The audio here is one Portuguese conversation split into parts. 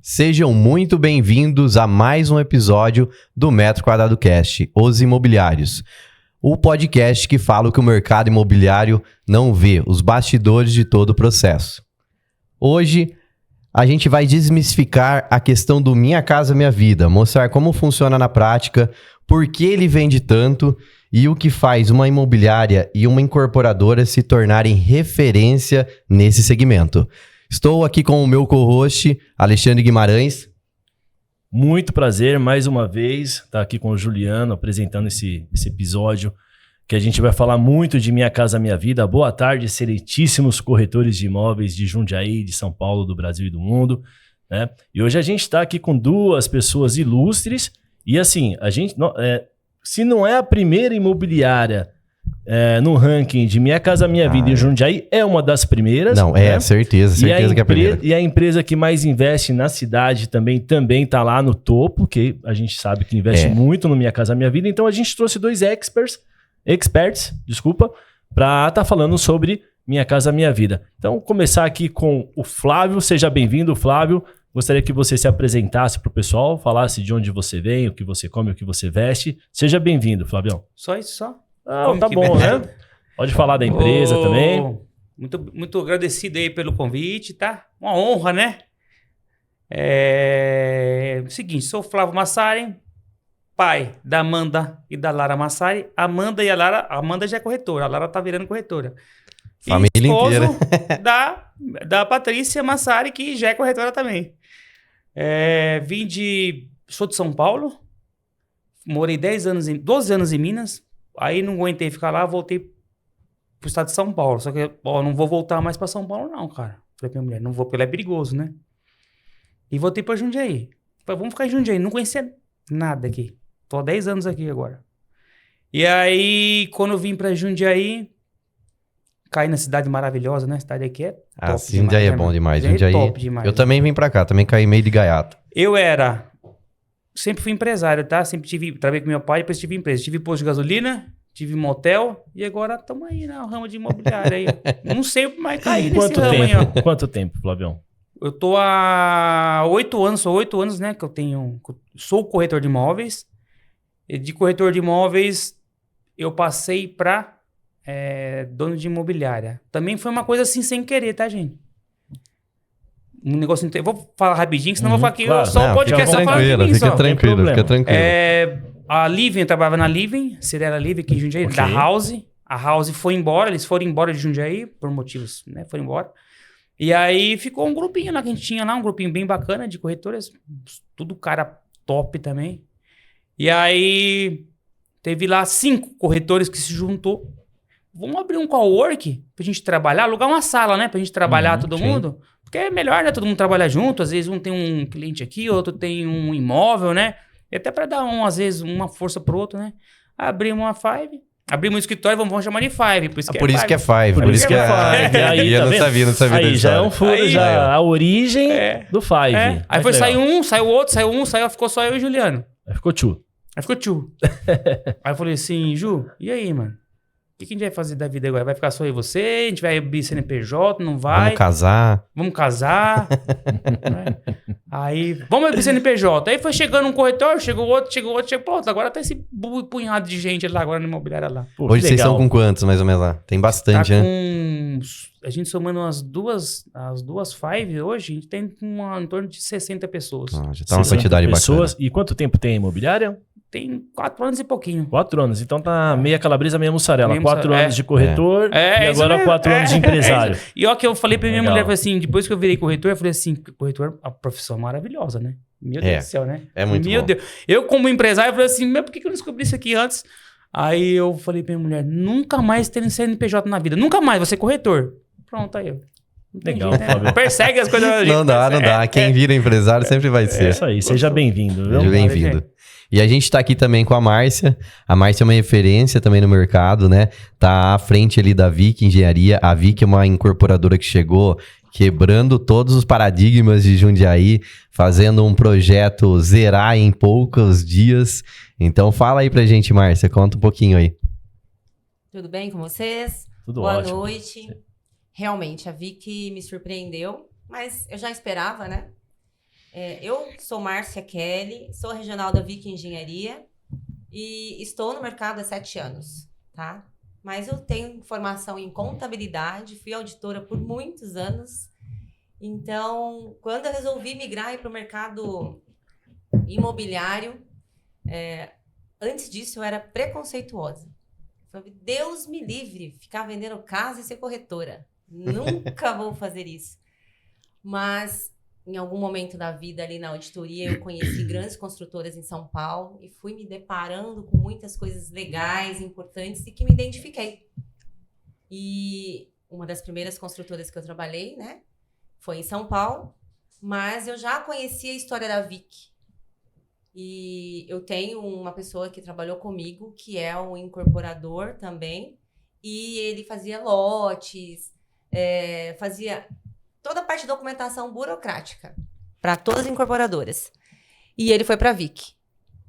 Sejam muito bem-vindos a mais um episódio do Metro Quadrado Cast, Os Imobiliários. O podcast que fala o que o mercado imobiliário não vê, os bastidores de todo o processo. Hoje, a gente vai desmistificar a questão do Minha Casa Minha Vida, mostrar como funciona na prática, por que ele vende tanto e o que faz uma imobiliária e uma incorporadora se tornarem referência nesse segmento. Estou aqui com o meu co-host, Alexandre Guimarães. Muito prazer, mais uma vez, estar aqui com o Juliano apresentando esse episódio, que a gente vai falar muito de Minha Casa Minha Vida. Boa tarde, excelentíssimos corretores de imóveis de Jundiaí, de São Paulo, do Brasil e do mundo, né? E hoje a gente está aqui com duas pessoas ilustres e assim, a gente se não é a primeira imobiliária no ranking de Minha Casa Minha Vida em Jundiaí, é uma das primeiras. Não, né? certeza que é a primeira. E a empresa que mais investe na cidade também está lá no topo, que a gente sabe que investe muito no Minha Casa Minha Vida. Então a gente trouxe dois experts, para estar falando sobre Minha Casa Minha Vida. Então, começar aqui com o Flávio. Seja bem-vindo, Flávio. Gostaria que você se apresentasse para o pessoal, falasse de onde você vem, o que você come, o que você veste. Seja bem-vindo, Flavião. Só isso, só? Tá bom, né? Pode falar da empresa também. Muito agradecido aí pelo convite, tá? Uma honra, né? Seguinte, sou o Flávio Massari, pai da Amanda e da Lara Massari. Amanda e a Lara, a Amanda já é corretora, a Lara tá virando corretora. Família inteira. da Patrícia Massari, que já é corretora também. Sou de São Paulo, morei 12 anos em Minas. Aí não aguentei ficar lá, voltei pro estado de São Paulo. Só que, não vou voltar mais pra São Paulo não, cara. Falei pra minha mulher, não vou porque ele é perigoso, né? E voltei pra Jundiaí. Falei, vamos ficar em Jundiaí. Não conhecia nada aqui. Tô há 10 anos aqui agora. E aí, quando eu vim pra Jundiaí, caí na cidade maravilhosa, né? A cidade aqui é top demais. Jundiaí é bom demais. Jundiaí é top demais. Eu também vim pra cá, também caí meio de gaiato. Sempre fui empresário, tá? Trabalhei com meu pai, depois tive empresa. Tive posto de gasolina, tive motel e agora estamos aí na rama de imobiliária aí. Não sei mais cair nesse ramo aí, ó. Quanto tempo, Flavião? Eu tô há 8 anos, sou 8 anos, né? Sou corretor de imóveis. E de corretor de imóveis, eu passei pra dono de imobiliária. Também foi uma coisa assim, sem querer, tá, gente? Um negócio... Vou falar rapidinho, senão vou falar aqui só o podcast só falar de mim, fica tranquilo. A Living, eu trabalhava na Living, Cirela Living aqui em Jundiaí, da House. A House foi embora, eles foram embora de Jundiaí, por motivos, né? Foram embora. E aí ficou um grupinho lá que a gente tinha lá, um grupinho bem bacana de corretores, tudo cara top também. E aí teve lá 5 corretores que se juntou. Vamos abrir um cowork pra gente trabalhar, alugar uma sala, né? Pra gente trabalhar todo mundo. Porque é melhor, né? Todo mundo trabalhar junto. Às vezes um tem um cliente aqui, outro tem um imóvel, né? E até pra dar, às vezes, uma força pro outro, né? Abrimos uma Five. Abrimos um escritório, vamos chamar de Five. Por isso que é Five. Por isso que é Five. Aí, eu não sabia. Aí já é um furo, a origem do Five. Aí foi, saiu um, saiu outro, ficou só eu e o Juliano. Aí ficou tchu. Aí eu falei assim, Ju, e aí, mano? O que a gente vai fazer da vida agora? Vai ficar só eu e você? A gente vai abrir CNPJ? Não vai? Vamos casar. Né? Aí, vamos abrir CNPJ. Aí foi chegando um corretor, chegou outro. Pronto, agora tá esse punhado de gente lá agora na imobiliária lá. Pô, hoje vocês são com quantos, mais ou menos lá? Tem bastante, né? A gente somando as duas Five hoje, a gente tem em torno de 60 pessoas. Já tá uma quantidade bacana. E quanto tempo tem a imobiliária? Tem 4 anos e pouquinho. 4 anos. Então tá meia calabresa, meia mussarela. 4 anos de corretor e agora 4 anos de empresário. E ó, que eu falei pra minha mulher, assim, depois que eu virei corretor, eu falei assim, corretor, a profissão maravilhosa, né? Meu Deus do céu, né? É muito Meu bom. Deus. Eu, como empresário, falei assim, mas por que eu não descobri isso aqui antes? Aí eu falei pra minha mulher, nunca mais ter CNPJ na vida. Nunca mais, você é corretor. Pronto, aí eu. Legal, jeito, né? Persegue as coisas. Não dá. Quem vira empresário sempre vai ser. É isso aí, seja bem-vindo. Seja bem-vindo. E a gente tá aqui também com a Márcia. A Márcia é uma referência também no mercado, né? Tá à frente ali da Vick Engenharia. A Vick é uma incorporadora que chegou quebrando todos os paradigmas de Jundiaí, fazendo um projeto zerar em poucos dias. Então fala aí pra gente, Márcia, conta um pouquinho aí. Tudo bem com vocês? Tudo Boa ótimo. noite. Realmente, a Vick me surpreendeu, mas eu já esperava, né? Eu sou Márcia Kelly, sou regional da Vick Engenharia e estou no mercado há 7 anos, tá? Mas eu tenho formação em contabilidade, fui auditora por muitos anos. Então, quando eu resolvi migrar para o mercado imobiliário, antes disso eu era preconceituosa. Falei, Deus me livre, ficar vendendo casa e ser corretora. Nunca vou fazer isso. Mas, em algum momento da vida ali na auditoria, eu conheci grandes construtoras em São Paulo e fui me deparando com muitas coisas legais, importantes e que me identifiquei. E uma das primeiras construtoras que eu trabalhei, né, foi em São Paulo, mas eu já conhecia a história da Vick. E eu tenho uma pessoa que trabalhou comigo, que é um incorporador também, e ele fazia lotes, fazia toda a parte de documentação burocrática para todas as incorporadoras. E ele foi para a Vick.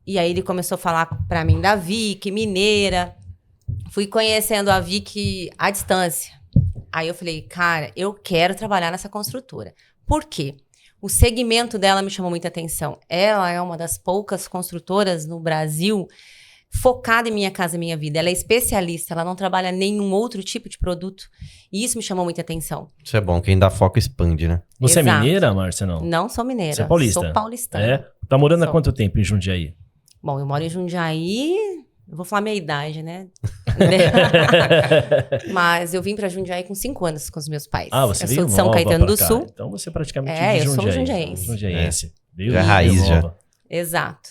E aí ele começou a falar para mim da Vick, mineira. Fui conhecendo a Vick à distância. Aí eu falei, cara, eu quero trabalhar nessa construtora. Por quê? O segmento dela me chamou muita atenção. Ela é uma das poucas construtoras no Brasil focada em Minha Casa Minha Vida. Ela é especialista, ela não trabalha nenhum outro tipo de produto. E isso me chamou muita atenção. Isso é bom, quem dá foco expande, né? Você Exato. é mineira, Márcia, não? Não sou mineira, Você é paulista? sou paulistana. É? Tá morando há Sou. quanto tempo em Jundiaí? Bom, eu moro em Jundiaí, eu vou falar minha idade, né? Mas eu vim pra Jundiaí com 5 anos com os meus pais. Você eu veio sou de São nova Caetano pra do cá. Sul. Então você é praticamente É, de eu sou Jundiaí. jundiaense. Jundiaense. Veio Já é nova. raiz, já. Exato.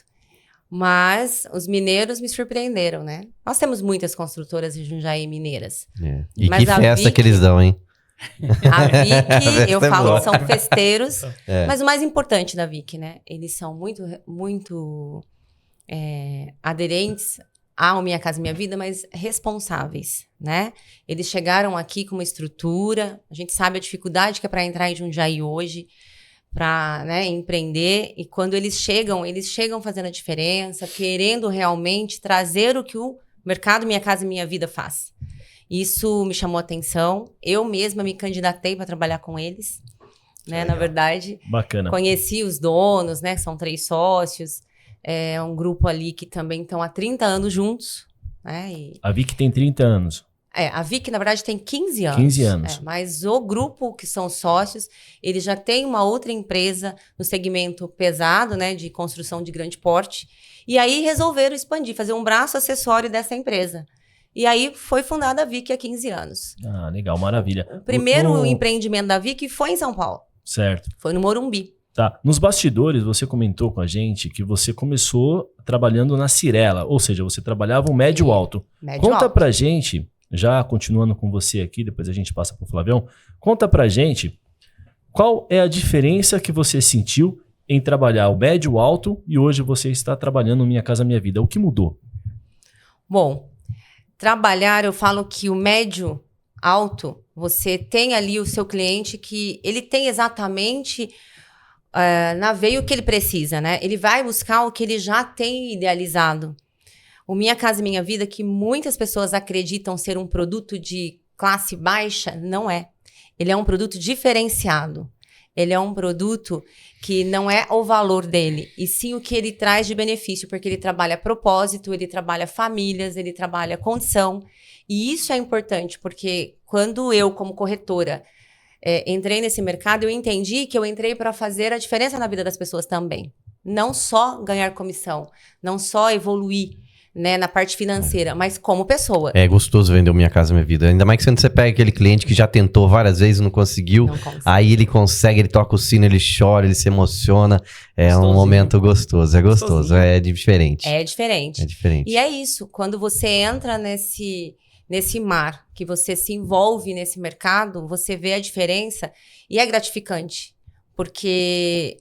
Mas os mineiros me surpreenderam, né? Nós temos muitas construtoras em Jundiaí mineiras. E Mas que a festa Vick- que eles dão, hein? A Vick, eu Essa é falo boa. que são festeiros. É. Mas o mais importante da Vick, né? Eles são muito aderentes ao Minha Casa Minha Vida, mas responsáveis, né? Eles chegaram aqui com uma estrutura. A gente sabe a dificuldade que é para entrar em Jundiaí hoje, para, né, empreender. E quando eles chegam fazendo a diferença, querendo realmente trazer o que o mercado Minha Casa Minha Vida faz. Isso me chamou a atenção. Eu mesma me candidatei para trabalhar com eles, né? Na verdade, Bacana. conheci os donos, né? Que são 3 sócios. É um grupo ali que também estão há 30 anos juntos, né? A Vick tem 30 anos. A Vick, na verdade, tem 15 anos. 15 anos. Mas o grupo que são sócios, ele já tem uma outra empresa no segmento pesado, né? De construção de grande porte. E aí resolveram expandir, fazer um braço acessório dessa empresa. E aí foi fundada a Vick há 15 anos. Ah, legal, maravilha. O primeiro empreendimento da Vick foi em São Paulo. Certo. Foi no Morumbi. Tá. Nos bastidores, você comentou com a gente que você começou trabalhando na Cirela, ou seja, você trabalhava um médio alto. Conta alto. pra gente, já continuando com você aqui, depois a gente passa pro Flavião, conta pra gente qual é a diferença que você sentiu em trabalhar o médio alto e hoje você está trabalhando no Minha Casa Minha Vida. O que mudou? Bom, trabalhar, eu falo que o médio alto, você tem ali o seu cliente que ele tem exatamente na veia o que ele precisa, né? Ele vai buscar o que ele já tem idealizado. O Minha Casa Minha Vida, que muitas pessoas acreditam ser um produto de classe baixa, não é. Ele é um produto diferenciado. Ele é um produto que não é o valor dele, e sim o que ele traz de benefício, porque ele trabalha propósito, ele trabalha famílias, ele trabalha condição. E isso é importante, porque quando eu, como corretora, entrei nesse mercado, eu entendi que eu entrei para fazer a diferença na vida das pessoas também. Não só ganhar comissão, não só evoluir, né, na parte financeira, mas como pessoa. É gostoso vender o Minha Casa Minha Vida. Ainda mais que quando você pega aquele cliente que já tentou várias vezes e não conseguiu. Não consegue. Aí ele consegue, ele toca o sino, ele chora, ele se emociona. É um Gostosinho. momento gostoso, é gostoso, Gostosinho. é diferente. É diferente. É diferente. E é isso, quando você entra nesse mar, que você se envolve nesse mercado, você vê a diferença e é gratificante. Porque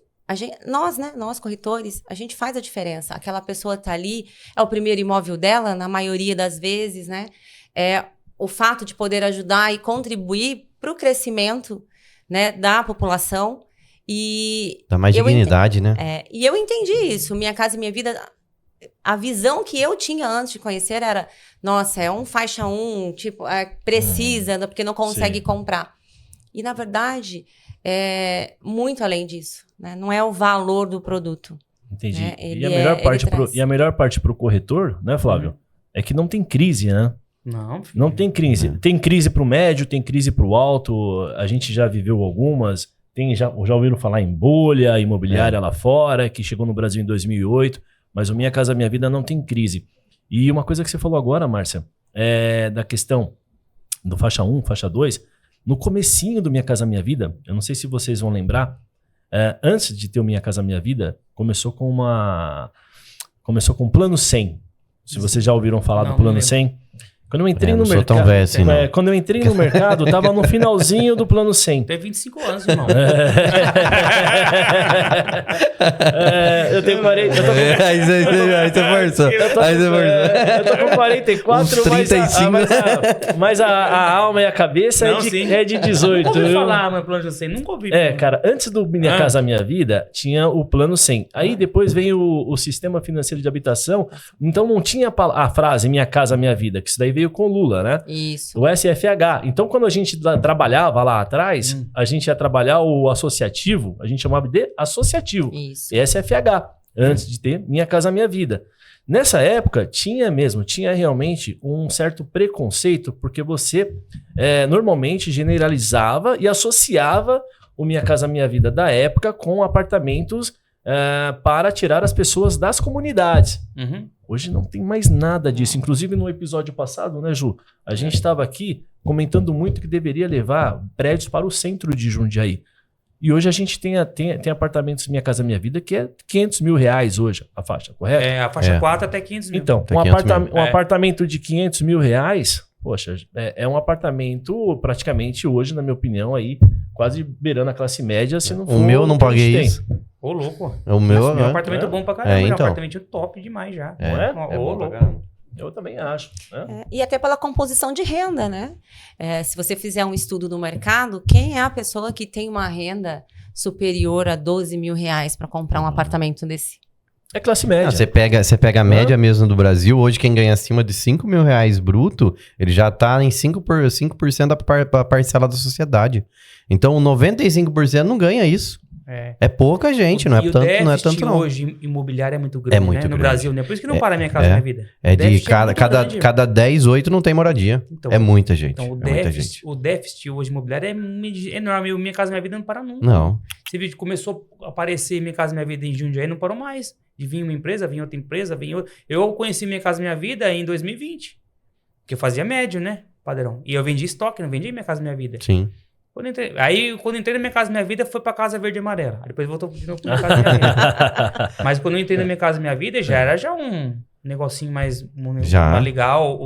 nós corretores, a gente faz a diferença. Aquela pessoa tá ali, é o primeiro imóvel dela, na maioria das vezes, né? É o fato de poder ajudar e contribuir para o crescimento, né, da população. E Dá mais dignidade, né? e eu entendi isso. Minha Casa Minha Vida, a visão que eu tinha antes de conhecer era, nossa, é um faixa 1, tipo, precisa, porque não consegue Sim. comprar. E, na verdade, muito além disso, né? Não é o valor do produto. Entendi. Né? E a melhor parte pro corretor, né, Flávio? É que não tem crise, né? Não tem crise. Tem crise pro médio, tem crise pro alto. A gente já viveu algumas. Já ouviram falar em bolha imobiliária lá fora, que chegou no Brasil em 2008. Mas o Minha Casa Minha Vida não tem crise. E uma coisa que você falou agora, Márcia, é da questão do faixa 1, faixa 2. No comecinho do Minha Casa Minha Vida, eu não sei se vocês vão lembrar, antes de ter o Minha Casa Minha Vida, começou com o Plano 100. Se vocês já ouviram falar do Plano 100. Quando eu entrei no mercado. Tão velho assim, quando eu entrei no mercado, tava no finalzinho do Plano 100. Tem 25 anos, irmão. Eu tenho 40. Aí você forçou. Eu tô com 44, uns 35. mas a alma e a cabeça é de 18. Nunca ouvi falar no Plano 100, nunca ouvi. Cara, antes do Minha Casa Minha Vida, tinha o Plano 100. Aí depois veio o Sistema Financeiro de Habitação, então não tinha a frase Minha Casa Minha Vida, que isso daí veio com o Lula, né? Isso. O SFH. Então, quando a gente trabalhava lá atrás, a gente ia trabalhar o associativo, a gente chamava de associativo. Isso. SFH, antes de ter Minha Casa Minha Vida. Nessa época, tinha realmente um certo preconceito, porque você normalmente generalizava e associava o Minha Casa Minha Vida da época com apartamentos para tirar as pessoas das comunidades. Hoje não tem mais nada disso. Inclusive no episódio passado, né, Ju? A gente estava aqui comentando muito que deveria levar prédios para o centro de Jundiaí. E hoje a gente tem apartamentos Minha Casa Minha Vida que é R$500 mil hoje a faixa, correto? A faixa 4 até 500 mil. Então, um apartamento de R$500 mil, poxa, é um apartamento praticamente hoje, na minha opinião, aí quase beirando a classe média, se não for... O meu não paguei isso. Ô, louco. O meu... Meu apartamento bom pra caramba. Então. Um apartamento top demais já. Não é? Ô, Bom louco. pra caramba. Eu também acho. Né? E até pela composição de renda, né? Se você fizer um estudo do mercado, quem é a pessoa que tem uma renda superior a R$12 mil para comprar um apartamento desse? É classe média. Você pega a média mesmo do Brasil, hoje quem ganha acima de R$5 mil bruto, ele já tá em 5% da parcela da sociedade. Então, 95% não ganha isso. É pouca gente, não é tanto não. Hoje imobiliário é muito grande, é muito né? No grande. Brasil, né? Por isso que não para Minha Casa Minha Vida. De cada 10, 8 não tem moradia. Então, é muita gente. Então o déficit hoje imobiliário é enorme. Minha Casa Minha Vida não para nunca. Não. Você viu que começou a aparecer Minha Casa Minha Vida em Jundiaí, não parou mais. De vir uma empresa, vinha outra empresa, vinha outra. Eu conheci Minha Casa Minha Vida em 2020. Porque eu fazia médio, né? Padrão. E eu vendia estoque, não vendia Minha Casa Minha Vida. Sim. Quando entrei na Minha Casa Minha Vida, foi pra Casa Verde e Amarela. Aí depois voltou de novo pra Minha Casa Minha Vida. Mas quando eu entrei na Minha Casa Minha Vida, já era um negocinho mais legal.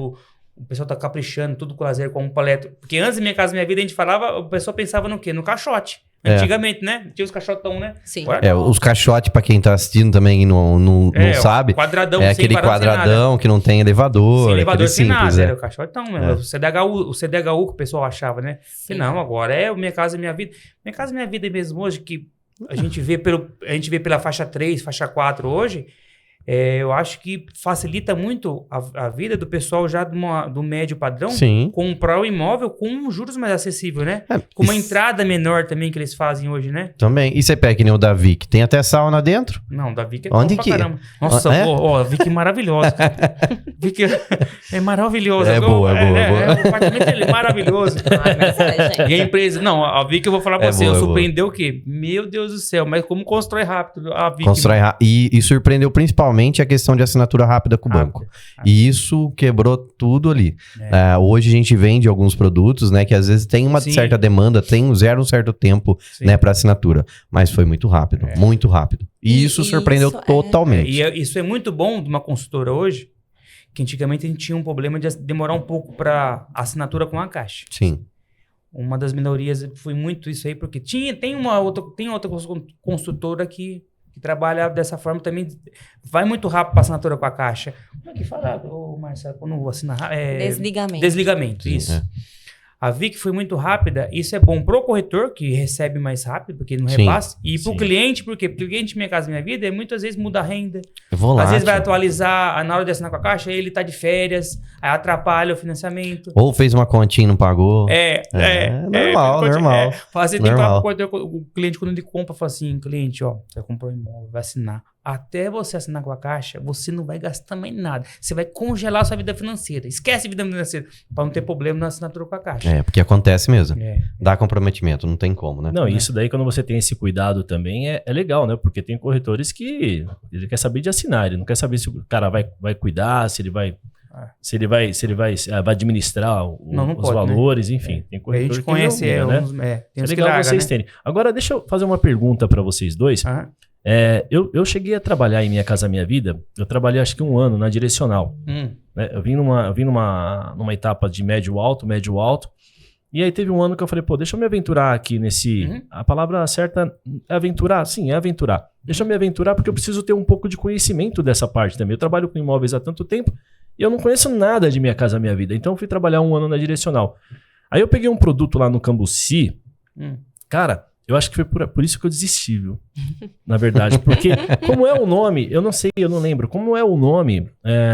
O pessoal tá caprichando, tudo com lazer, com um paleta. Porque antes da Minha Casa Minha Vida, a gente falava, o pessoal pensava no quê? No caixote. Antigamente, né? Tinha os caixotão, né? Sim. Os caixotes, pra quem tá assistindo também e não sabe, quadradão, aquele quadradão que não tem elevador. Sem elevador, sem simples, nada. Era o caixotão mesmo. O CDHU que o pessoal achava, né? Sim. Não, agora é o Minha Casa Minha Vida. Minha Casa Minha Vida mesmo hoje, que a gente vê pela faixa 3, faixa 4 hoje, eu acho que facilita muito a vida do pessoal já do médio padrão. Sim. Comprar o imóvel com um juros mais acessível, né? Com uma entrada menor também que eles fazem hoje, né? Também. E você pega que nem o Davi, que tem até sauna dentro? Não, o Davi que é Onde top que? pra caramba. Nossa, a Vicky é maravilhosa. Vicky é maravilhosa. É boa. O apartamento dele é maravilhoso. Gente. E a empresa... Não, a Vicky eu vou falar pra você, boa, surpreendeu o quê? Meu Deus do céu, mas como constrói rápido a Vicky. Constrói rápido. E surpreendeu principalmente a questão de assinatura rápida com o banco. E isso quebrou tudo ali. Hoje a gente vende alguns produtos, né, que às vezes tem uma certa demanda, zero um certo tempo, né, para assinatura. Mas foi muito rápido, muito rápido. E isso surpreendeu totalmente. E isso é muito bom de uma consultora hoje, que antigamente a gente tinha um problema de demorar um pouco para assinatura com a Caixa. Sim. Uma das minorias foi muito isso aí, porque tem outra consultora que trabalha dessa forma também, vai muito rápido para assinatura com a Caixa. Como é que fala, Marcelo, quando eu vou assinar? Desligamento. Desligamento, isso. A VIC foi muito rápida. Isso é bom pro corretor, que recebe mais rápido, porque não Sim, repassa. E pro sim. cliente, por quê? Porque o cliente Minha Casa Minha Vida, muitas vezes muda a renda. Volátil. Às vezes vai atualizar, na hora de assinar com a Caixa, ele tá de férias, aí atrapalha o financiamento. Ou fez uma continha e não pagou. Normal. Fazer tem que Normal. falar pro corretor, o cliente, quando ele compra, fala assim, cliente, ó, você comprou um imóvel, vai assinar. Até você assinar com a Caixa, você não vai gastar mais nada. Você vai congelar a sua vida financeira. Esquece a vida financeira, para não ter problema na assinatura com a Caixa. Porque acontece mesmo. É. Dá comprometimento, não tem como, né? Não, isso daí, quando você tem esse cuidado também, é legal, né? Porque tem corretores que ele quer saber de assinar, ele não quer saber se o cara vai cuidar, se ele vai administrar Não os pode, valores, enfim. Tem A corretor gente conhece, que não, né? Tem É uns que legal larga, vocês né? terem. Agora, deixa eu fazer uma pergunta para vocês dois. Aham. Eu cheguei a trabalhar em Minha Casa Minha Vida, eu trabalhei acho que 1 ano na Direcional. Né? Eu vim numa etapa de médio alto, e aí teve um ano que eu falei, pô, deixa eu me aventurar aqui nesse... A palavra certa é aventurar? Sim, é aventurar. Deixa eu me aventurar porque eu preciso ter um pouco de conhecimento dessa parte também. Eu trabalho com imóveis há tanto tempo e eu não conheço nada de Minha Casa Minha Vida. Então eu fui trabalhar 1 ano na Direcional. Aí eu peguei um produto lá no Cambuci, cara... Eu acho que foi por isso que eu desisti, viu? Na verdade. Porque como é o nome, eu não lembro. Como é o nome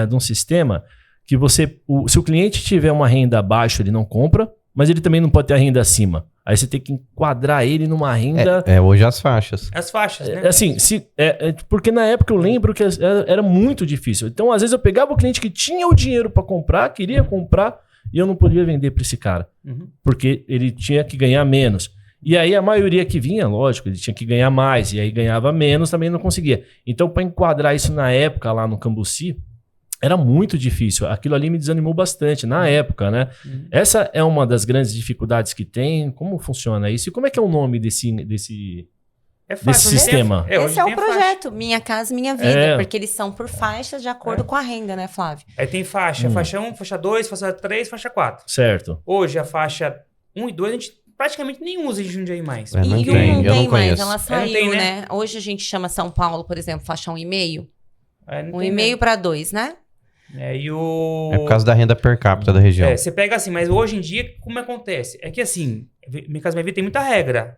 de um sistema que se o cliente tiver uma renda abaixo, ele não compra, mas ele também não pode ter a renda acima. Aí você tem que enquadrar ele numa renda... Hoje as faixas. As faixas, né? Assim, porque na época eu lembro que era muito difícil. Então, às vezes eu pegava o cliente que tinha o dinheiro para comprar, queria comprar, e eu não podia vender para esse cara. Porque ele tinha que ganhar menos. E aí a maioria que vinha, lógico, ele tinha que ganhar mais, e aí ganhava menos, também não conseguia. Então, para enquadrar isso na época lá no Cambuci, era muito difícil. Aquilo ali me desanimou bastante na época, né? Essa é uma das grandes dificuldades que tem. Como funciona isso? E como é que é o nome desse fácil, né? sistema? Hoje Esse é tem o a faixa. projeto, Minha Casa Minha Vida, porque eles são por faixas de acordo com a renda, né, Flávio? Aí tem faixa 1, faixa 2, faixa 3, faixa 4. Certo. Hoje a faixa 1 e 2 a gente praticamente nem usa em Jundiaí mais. Não E tem, não eu não tem mais, conheço. ela saiu, tem, né? né? Hoje a gente chama São Paulo, por exemplo, faixa 1,5. Não tem 1,5 para 2, né? E o... É por causa da renda per capita da região. Você pega assim, mas hoje em dia, como acontece? É que assim, Minha Casa Minha Vida tem muita regra.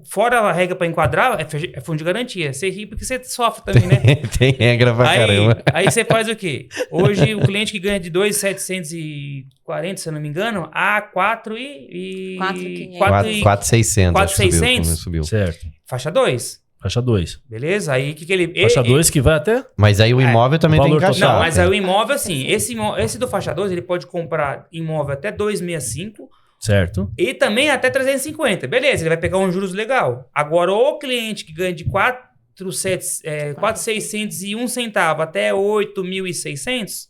Fora a regra para enquadrar, é fundo de garantia. Você ri porque você sofre também, né? Tem regra pra caramba. Aí você faz o quê? Hoje, o cliente que ganha de 2.740, se eu não me engano, a 4 e... 4.600. 4.600? Subiu. Certo. Faixa 2. Faixa 2. Beleza? Aí o que ele... Faixa 2 que vai até... Mas aí o imóvel também o tem que valor encaixar. Não, mas aí o imóvel, assim, esse do faixa 2, ele pode comprar imóvel até 265 Certo. e também até 350. Beleza, ele vai pegar um juros legal. Agora, o cliente que ganha de 4.601 centavo até 8.600,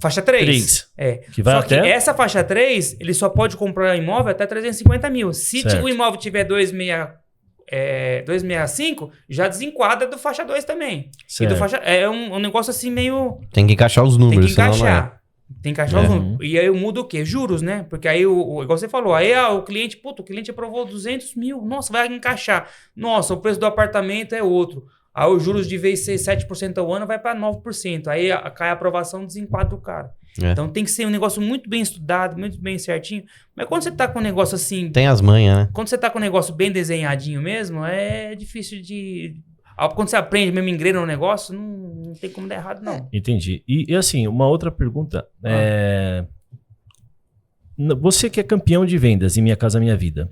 faixa 3. Que vai Só até... que essa faixa 3, ele só pode comprar imóvel até 350 mil. Se Certo. o imóvel tiver 265, já desenquadra do faixa 2 também. E do faixa, é um negócio assim meio... Tem que encaixar os Tem números, que senão não é. encaixar. Tem que encaixar os números. E aí muda o quê? Juros, né? Porque aí, igual você falou, aí o cliente, o cliente aprovou 200 mil. Nossa, vai encaixar. Nossa, o preço do apartamento é outro. Aí os juros de vez ser 7% ao ano vai para 9%. Aí cai a aprovação, desenquadra o cara. Então tem que ser um negócio muito bem estudado, muito bem certinho. Mas quando você tá com um negócio assim... Tem as manhas, né? Quando você tá com um negócio bem desenhadinho mesmo, é difícil de... Quando você aprende mesmo engrena no negócio, não tem como dar errado, não. Entendi. E assim, uma outra pergunta. Você que é campeão de vendas em Minha Casa Minha Vida.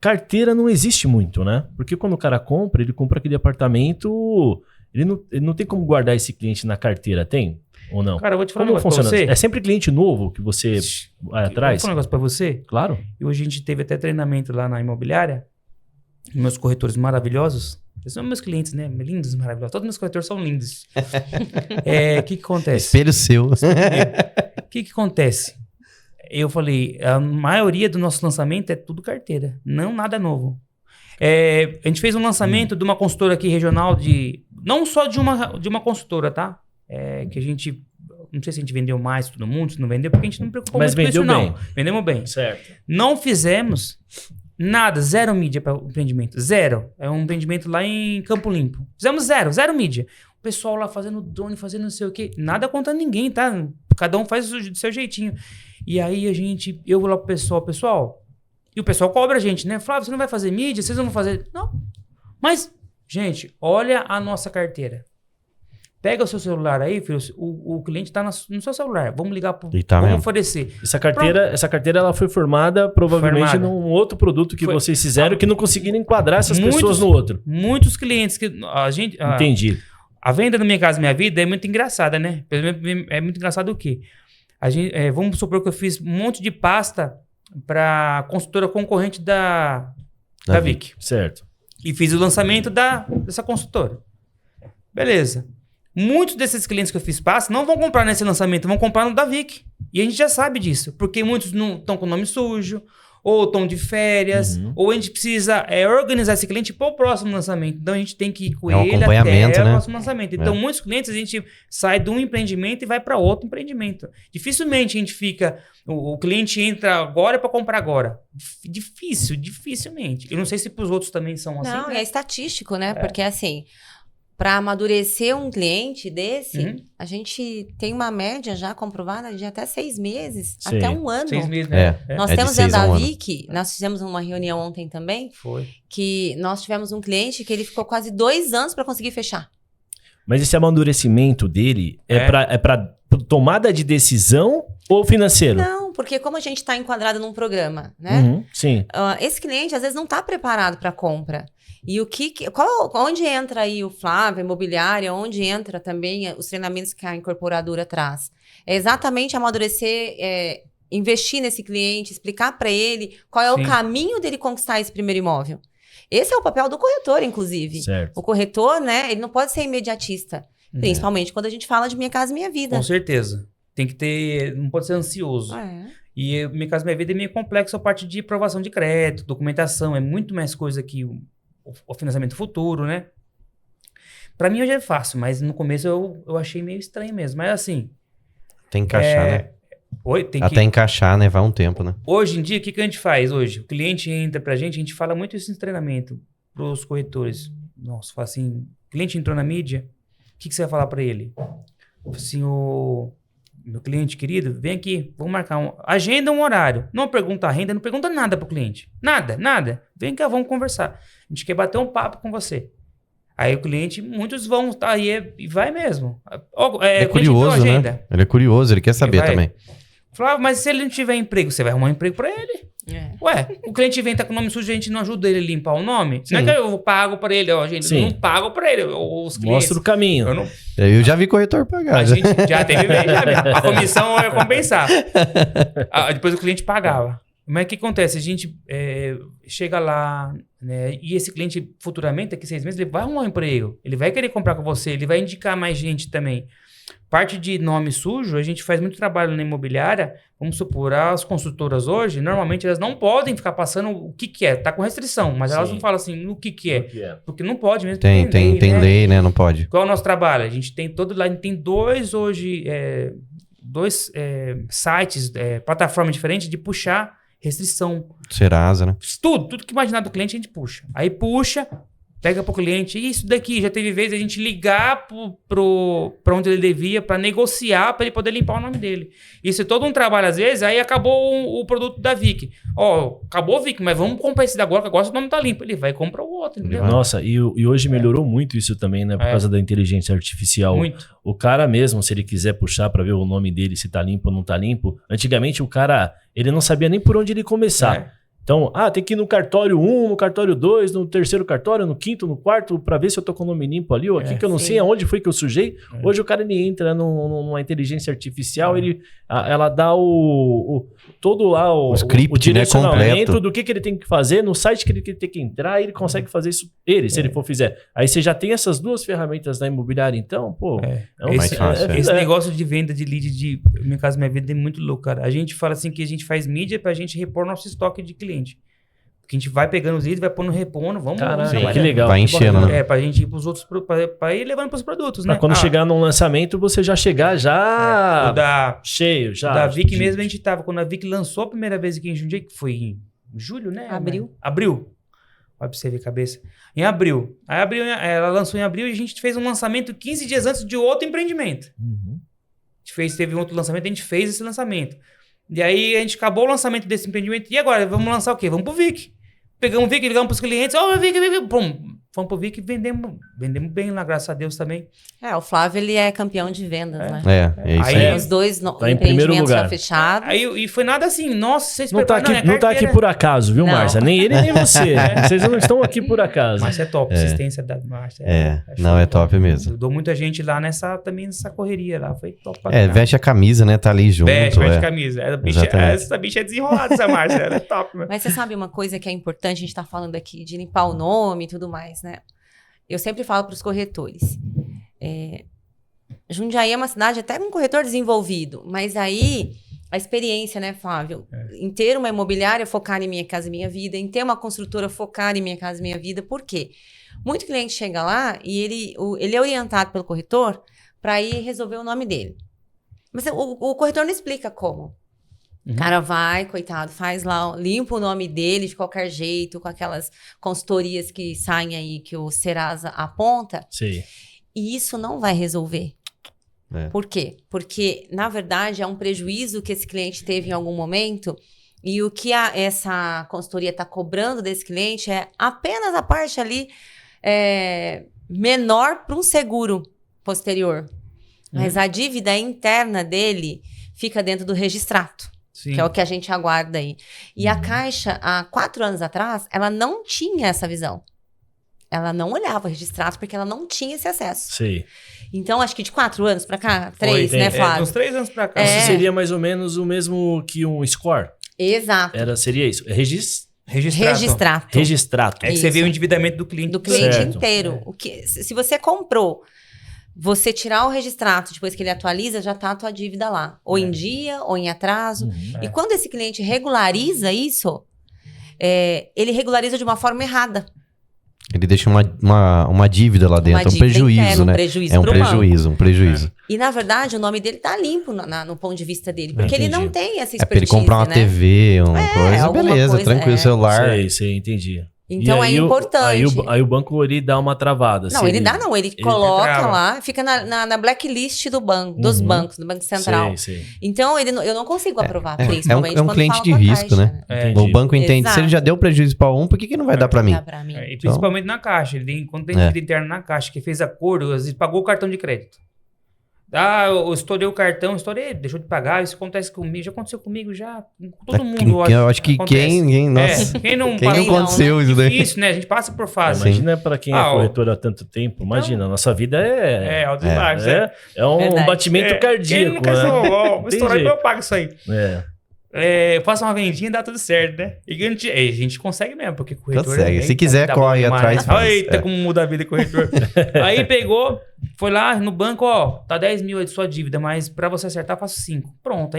Carteira não existe muito, né? Porque quando o cara compra, ele compra aquele apartamento... Ele não tem como guardar esse cliente na carteira, tem? Ou não? Cara, eu vou te falar Como um negócio funciona? pra você. É sempre cliente novo que você vai atrás? Vou falar um negócio pra você. Claro. E hoje a gente teve até treinamento lá na imobiliária. Meus corretores maravilhosos. Eles são meus clientes, né? Lindos, maravilhosos. Todos meus corretores são lindos. O que acontece? Espelho seu. O que acontece? Eu falei, a maioria do nosso lançamento é tudo carteira. Não nada novo. A gente fez um lançamento de uma consultora aqui regional não só de uma consultora, tá? Que a gente... Não sei se a gente vendeu mais todo mundo, se não vendeu, porque a gente não preocupou Mas muito com isso, vendeu não. Vendemos bem. Certo. Não fizemos nada, zero mídia para o empreendimento. Zero. É um empreendimento lá em Campo Limpo. Fizemos zero mídia. O pessoal lá fazendo drone, fazendo não sei o quê. Nada contra ninguém, tá? Cada um faz do seu jeitinho. E aí eu vou lá pro pessoal, e o pessoal cobra a gente, né? Flávio, você não vai fazer mídia? Vocês não vão fazer? Não. Mas, gente, olha a nossa carteira. Pega o seu celular aí, filho, o cliente tá no seu celular. Vamos ligar pro... Vamos oferecer. Essa carteira ela foi formada provavelmente num outro produto que vocês fizeram que não conseguiram enquadrar essas pessoas no outro. Muitos clientes que a gente... Entendi. A venda do Minha Casa Minha Vida é muito engraçada, né? É muito engraçado o quê? Vamos supor que eu fiz um monte de pasta para consultora concorrente da Vic. Certo. E fiz o lançamento dessa consultora. Beleza. Muitos desses clientes que eu fiz pasta não vão comprar nesse lançamento, vão comprar no da Vic. E a gente já sabe disso, porque muitos não estão com o nome sujo, ou estão de férias, ou a gente precisa organizar esse cliente para o próximo lançamento. Então a gente tem que ir com ele até o próximo lançamento. Então muitos clientes a gente sai de um empreendimento e vai para outro empreendimento. Dificilmente a gente fica, o cliente entra agora para comprar agora. Dificilmente. Eu não sei se para os outros também são assim. Não, é estatístico, né? Porque assim... Para amadurecer um cliente desse, a gente tem uma média já comprovada de até 6 meses, até 1 ano. 6 meses, né? Nós temos dentro da Vic, nós fizemos uma reunião ontem também, que nós tivemos um cliente que ele ficou quase 2 anos para conseguir fechar. Mas esse amadurecimento dele é para tomada de decisão ou financeiro? Não, porque como a gente está enquadrado num programa, né? Sim. Esse cliente às vezes não está preparado para compra. E onde entra aí o Flávio, a imobiliária, onde entra também os treinamentos que a incorporadora traz? É exatamente amadurecer, investir nesse cliente, explicar para ele qual é o caminho dele conquistar esse primeiro imóvel. Esse é o papel do corretor, inclusive. Certo. O corretor, né, ele não pode ser imediatista, principalmente quando a gente fala de Minha Casa Minha Vida. Com certeza. Tem que ter, não pode ser ansioso. E Minha Casa Minha Vida é meio complexo a parte de aprovação de crédito, documentação, é muito mais coisa que o financiamento futuro, né? Pra mim hoje é fácil, mas no começo eu achei meio estranho mesmo. Mas assim... Tem que encaixar, né? Até encaixar, né? Vai um tempo, né? Hoje em dia, o que a gente faz hoje? O cliente entra pra gente, a gente fala muito isso em treinamento pros corretores. Nossa, fala assim, o cliente entrou na mídia, o que você vai falar pra ele? Assim, meu cliente querido, vem aqui, vamos marcar agenda um horário. Não pergunta a renda, não pergunta nada pro cliente. Nada. Vem cá, vamos conversar. A gente quer bater um papo com você. Aí o cliente, muitos vão, e vai mesmo. Ele é curioso, né? Ele é curioso, ele quer saber também. Flávio, mas se ele não tiver emprego, você vai arrumar um emprego pra ele? Ué, o cliente vem tá com o nome sujo, a gente não ajuda ele a limpar o nome? Sim. Não é que eu pago pra ele, gente, eu não pago pra ele, os clientes. Mostra o caminho. Eu já vi corretor pagar. A gente já teve vez, a comissão ia compensar. Depois o cliente pagava. Mas o que acontece? A gente chega lá, né? E esse cliente futuramente, daqui 6 meses, ele vai arrumar um emprego. Ele vai querer comprar com você, ele vai indicar mais gente também. Parte de nome sujo, a gente faz muito trabalho na imobiliária. Vamos supor, as consultoras hoje, normalmente elas não podem ficar passando o que é. Tá com restrição, mas elas não falam assim, o que é. Porque não pode mesmo. Tem lei, né? Não pode. Qual é o nosso trabalho? A gente tem a gente tem 2 hoje, 2 sites, plataformas diferentes de puxar restrição. Serasa, né? Tudo que imaginar do cliente a gente puxa. Aí puxa, pega pro cliente, isso daqui, já teve vez a gente ligar pra onde ele devia, pra negociar, pra ele poder limpar o nome dele. Isso é todo um trabalho, às vezes, aí acabou o produto da Vic. Acabou o Vic, mas vamos comprar esse da agora, que agora o nome tá limpo. Ele vai e compra o outro, entendeu? Nossa, e hoje melhorou muito isso também, né? Por causa da inteligência artificial. Muito. O cara mesmo, se ele quiser puxar pra ver o nome dele, se tá limpo ou não tá limpo, antigamente o cara, ele não sabia nem por onde ele começar. Então, tem que ir no cartório 1, no cartório 2, no terceiro cartório, no quinto, no quarto, pra ver se eu tô com o nome limpo ali, ou aqui que eu não sei aonde foi que eu sujei. Hoje o cara, ele entra numa inteligência artificial, ela dá todo lá o script, direcionamento, né, completo do que ele tem que fazer, no site que ele tem que entrar, e ele consegue fazer isso, se ele for fizer. Aí você já tem essas 2 ferramentas da imobiliária, então, mais fácil. Esse negócio de venda de lead de Minha Casa Minha Vida é muito louco, cara. A gente fala assim que a gente faz mídia pra gente repor nosso estoque de cliente. Porque a gente vai pegando os leads, vai pondo repondo, vamos que legal. Vai enchendo, né? Pra gente ir pros outros, pra ir levando pros produtos, né? Pra quando chegar num lançamento, você já chegar cheio, já. O da Vic mesmo, a gente tava, quando a Vic lançou a primeira vez aqui em Jundiaí, que foi em julho, né? Abril. Olha pra você ver a cabeça. Em abril. Aí ela lançou em abril e a gente fez um lançamento 15 dias antes de outro empreendimento. A gente teve um outro lançamento, a gente fez esse lançamento. E aí a gente acabou o lançamento desse empreendimento. E agora? Vamos lançar o quê? Vamos pro Vic. Pegamos o Vic, ligamos pros clientes. Vic. Pum. Fomos pro Vic e vendemos bem lá, graças a Deus também. O Flávio, ele é campeão de vendas, né? É isso Aí aí. Os dois Tá em primeiro empreendimentos lugar. já fechados. Aí e foi nada assim, nossa, vocês Não tá aqui por acaso, viu, Não. Márcia? Nem ele, nem você. Vocês não estão aqui por acaso. Márcia é top, assistência da Márcia. Não, é top mesmo. Ajudou muita gente lá nessa correria lá, foi top pra Veste a camisa, né? Tá ali junto. veste camisa. Exatamente. Essa bicha é desenrolada, essa Márcia, ela é top, mano. Mas você sabe uma coisa que é importante, a gente tá falando aqui de limpar o nome e tudo mais, né? Eu sempre falo para os corretores. Jundiaí é uma cidade até com um corretor desenvolvido, mas aí a experiência, né, Flávio? Em ter uma imobiliária focada em Minha Casa Minha Vida, em ter uma construtora focada em Minha Casa Minha Vida, por quê? Muito cliente chega lá e ele é orientado pelo corretor para ir resolver o nome dele. Mas o corretor não explica como. O cara vai, coitado, faz lá, limpa o nome dele de qualquer jeito, com aquelas consultorias que saem aí, que o Serasa aponta. Sim. E isso não vai resolver. É. Por quê? Porque, na verdade, é um prejuízo que esse cliente teve em algum momento e o que essa consultoria está cobrando desse cliente é apenas a parte ali menor para um seguro posterior. Mas a dívida interna dele fica dentro do registrato. Sim. Que é o que a gente aguarda aí. E a Caixa, há 4 anos atrás, ela não tinha essa visão. Ela não olhava o registrado porque ela não tinha esse acesso. Sim. Então, acho que de 4 anos pra cá, 3, né, Flávio? Uns 3 anos pra cá. Isso seria mais ou menos o mesmo que um score? Exato. Seria isso. Registrato. Registrato. É que você vê o endividamento do cliente. Do cliente Certo. inteiro. O que, se você comprou, você tirar o registrato, depois que ele atualiza, já tá a tua dívida lá. Ou em dia, ou em atraso. E quando esse cliente regulariza isso, ele regulariza de uma forma errada. Ele deixa uma dívida lá dentro, um prejuízo, interna, né? Um prejuízo É um pro banco. um prejuízo. E, na verdade, o nome dele tá limpo no ponto de vista dele. Porque ele não tem essa É pra ele expertise, comprar uma né? TV, uma coisa, alguma beleza, coisa, tranquilo, celular. Sei, entendi. Então, E aí é importante. Aí o banco ele dá uma travada. Não, ele coloca trava. lá, fica na blacklist do banco, dos bancos, do Banco Central. Sei. Então, eu não consigo aprovar, É principalmente um quando cliente fala de com a risco, Caixa, né? Entendi. O banco entende, Exato. se ele já deu prejuízo pra um, por que não vai dar pra mim? Dá pra mim. E principalmente na Caixa. Quando tem dívida interna na Caixa, que fez acordo, às vezes pagou o cartão de crédito. Eu estourei o cartão, deixou de pagar, isso acontece comigo, já aconteceu comigo, já, com todo mundo. Eu acho que acontece. quem não Quem não aconteceu isso daí? Isso, né? A gente passa por fase. Imagina pra quem é corretor há tanto tempo. Imagina, a nossa vida alto e baixo. é um Verdade. batimento cardíaco. Quem nunca estourou, eu pago isso aí. Eu faço uma vendinha e dá tudo certo, né? E a gente consegue mesmo, porque corretor... Consegue. Se quiser, corre atrás. Eita, como muda a vida corretor. Aí pegou, foi lá no banco, tá 10 mil aí de sua dívida, mas pra você acertar, eu faço 5. Pronto,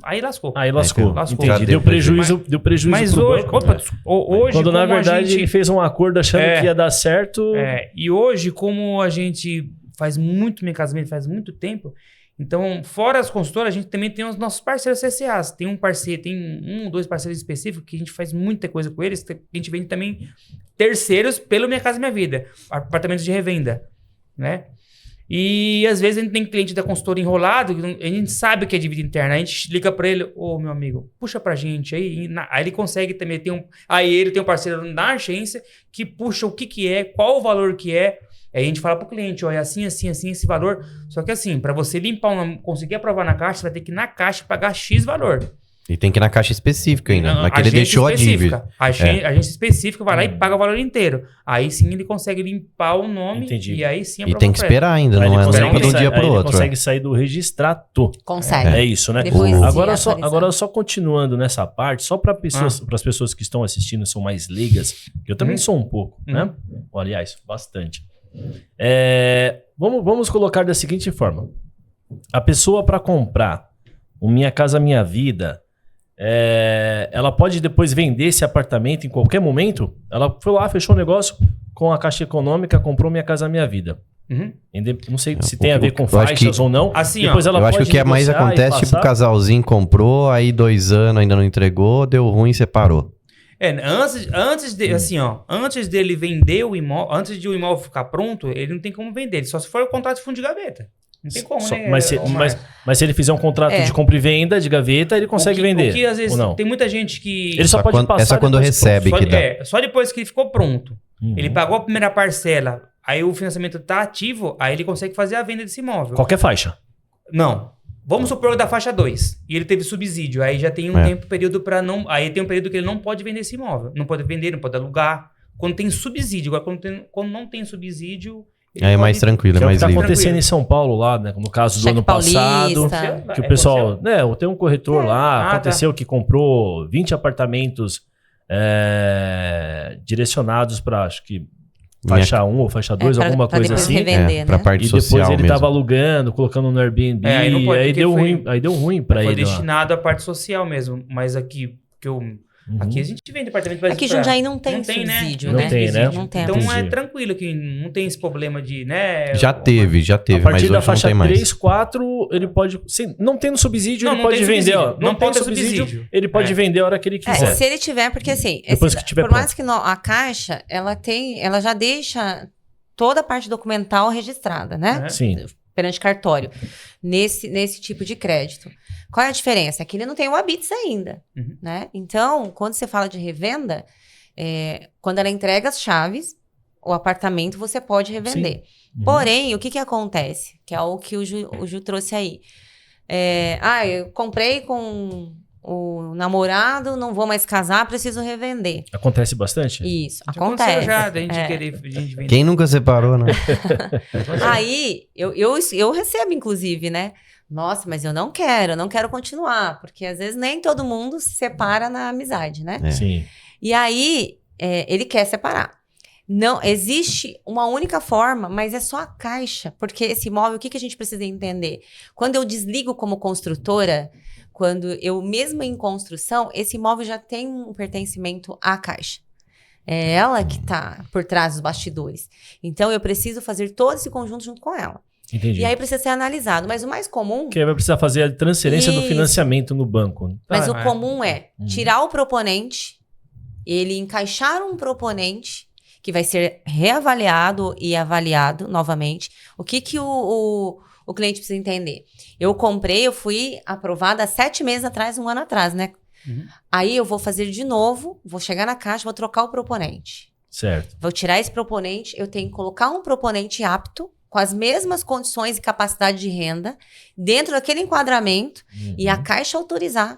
aí lascou. Aí lascou. Lascou. Entendi. Deu prejuízo Mas pro hoje, banco, né? hoje... Quando na como verdade ele fez um acordo achando que ia dar certo. E hoje, como a gente faz muito Minha Casa Minha Vida, faz muito tempo... Então, fora as consultoras, a gente também tem os nossos parceiros CCAs. Tem um, 2 parceiros específicos que a gente faz muita coisa com eles. A gente vende também terceiros pelo Minha Casa Minha Vida. Apartamentos de revenda, né? E às vezes a gente tem cliente da consultora enrolado, a gente sabe que é dívida interna. A gente liga para ele, meu amigo, puxa pra gente aí. Aí ele consegue também aí ele tem um parceiro na agência que puxa o que é, qual o valor que é. Aí a gente fala pro cliente, é assim, esse valor. Só que assim, para você conseguir aprovar na Caixa, você vai ter que ir na Caixa pagar X valor. E tem que ir na Caixa específica ainda, na que ele deixou a dívida. A agência específica vai lá e paga o valor inteiro. Aí sim ele consegue limpar o nome. Entendi. E aí sim E tem que esperar ainda, Aí não é consegue de um dia pro Ele outro. consegue sair do registrato. Consegue. É isso, né? Depois de Agora atualizar. só continuando nessa parte, só para as pessoas que estão assistindo são mais leigas, que eu também sou um pouco, né? Aliás, bastante. Vamos colocar da seguinte forma. A pessoa para comprar o Minha Casa Minha Vida, ela pode depois vender esse apartamento em qualquer momento? Ela foi lá, fechou o negócio com a Caixa Econômica, comprou Minha Casa Minha Vida. Não sei se tem a ver com faixas ou não. Assim, depois ela eu acho que o que mais negociar e acontece, tipo, o passar. casalzinho comprou, aí 2 anos ainda não entregou, deu ruim e separou. Antes dele vender o imóvel, antes de o imóvel ficar pronto, ele não tem como vender, só se for o contrato de fundo de gaveta. Não tem como, Só- né? mas se ele fizer um contrato de compra e venda, de gaveta, ele consegue vender. Porque às vezes ou não? tem muita gente que... Ele só pode passar. Essa quando depois recebe que dá. Só depois que ele ficou pronto. Uhum. Ele pagou a primeira parcela, aí o financiamento tá ativo, aí ele consegue fazer a venda desse imóvel. Qualquer faixa. Não. Vamos supor da faixa 2. E ele teve subsídio. Aí já tem um período para não... Aí tem um período que ele não pode vender esse imóvel. Não pode vender, não pode alugar. Quando tem subsídio. Agora, quando não tem subsídio... Aí é mais tranquilo, é Que é o que mais tá livre. acontecendo em São Paulo lá, né? No caso do Cheque ano passado. paulista. Que o pessoal... Né, tem um corretor lá, Ah, aconteceu que comprou 20 apartamentos direcionados para, acho que, faixa 1 ou faixa 2, alguma pra coisa depois assim. revender, Pra né? parte E depois social ele mesmo. tava alugando, colocando no Airbnb. Aí não pode, aí porque deu foi- ruim, aí deu ruim pra Foi ele. lá. destinado à parte social mesmo. Mas aqui... Aqui a gente vende apartamento... Aqui Jundiaí não tem né? subsídio, Não né? tem, né? Não tem. Então Entendi. é tranquilo que não tem esse problema de, né? Já teve, A mas partir hoje da não faixa tem mais. 3, 4, ele pode... Sim, não tendo subsídio, Não, ele não pode tem vender. subsídio. Ó, Não tem pode subsídio, subsídio. ele pode vender a hora que ele quiser. Se ele tiver, porque assim, Depois que tiver por mais que a Caixa, ela já deixa toda a parte documental registrada, né? Sim. Perante cartório, nesse tipo de crédito. Qual é a diferença? É que ele não tem o Habits ainda, Uhum. né? Então, quando você fala de revenda, quando ela entrega as chaves, o apartamento você pode revender. Uhum. Porém, o que acontece? Que é o que o Ju trouxe aí. Eu comprei com o namorado, não vou mais casar, preciso revender. Acontece bastante? Isso, Já acontece. aconteceu já, da gente querer... A gente vender. Quem nunca separou, né? Aí, eu recebo, inclusive, né? Nossa, mas eu não quero continuar. Porque às vezes nem todo mundo se separa na amizade, né? É. Sim. E aí, ele quer separar. Não, existe uma única forma, mas é só a Caixa. Porque esse imóvel, o que a gente precisa entender? Quando eu desligo como construtora, quando eu, mesmo em construção, esse imóvel já tem um pertencimento à Caixa. É ela que está por trás dos bastidores. Então, eu preciso fazer todo esse conjunto junto com ela. Entendi. E aí precisa ser analisado. Mas o mais comum... Que aí vai precisar fazer a transferência do Isso. financiamento no banco. Mas Ah, o comum é Uhum. tirar o proponente, ele encaixar um proponente que vai ser reavaliado e avaliado novamente. O que o cliente precisa entender? Eu fui aprovada há 7 meses atrás, 1 ano atrás, né? Uhum. Aí eu vou fazer de novo, vou chegar na caixa, vou trocar o proponente. Certo. Vou tirar esse proponente, eu tenho que colocar um proponente apto, com as mesmas condições e capacidade de renda, dentro daquele enquadramento, e a caixa autorizar.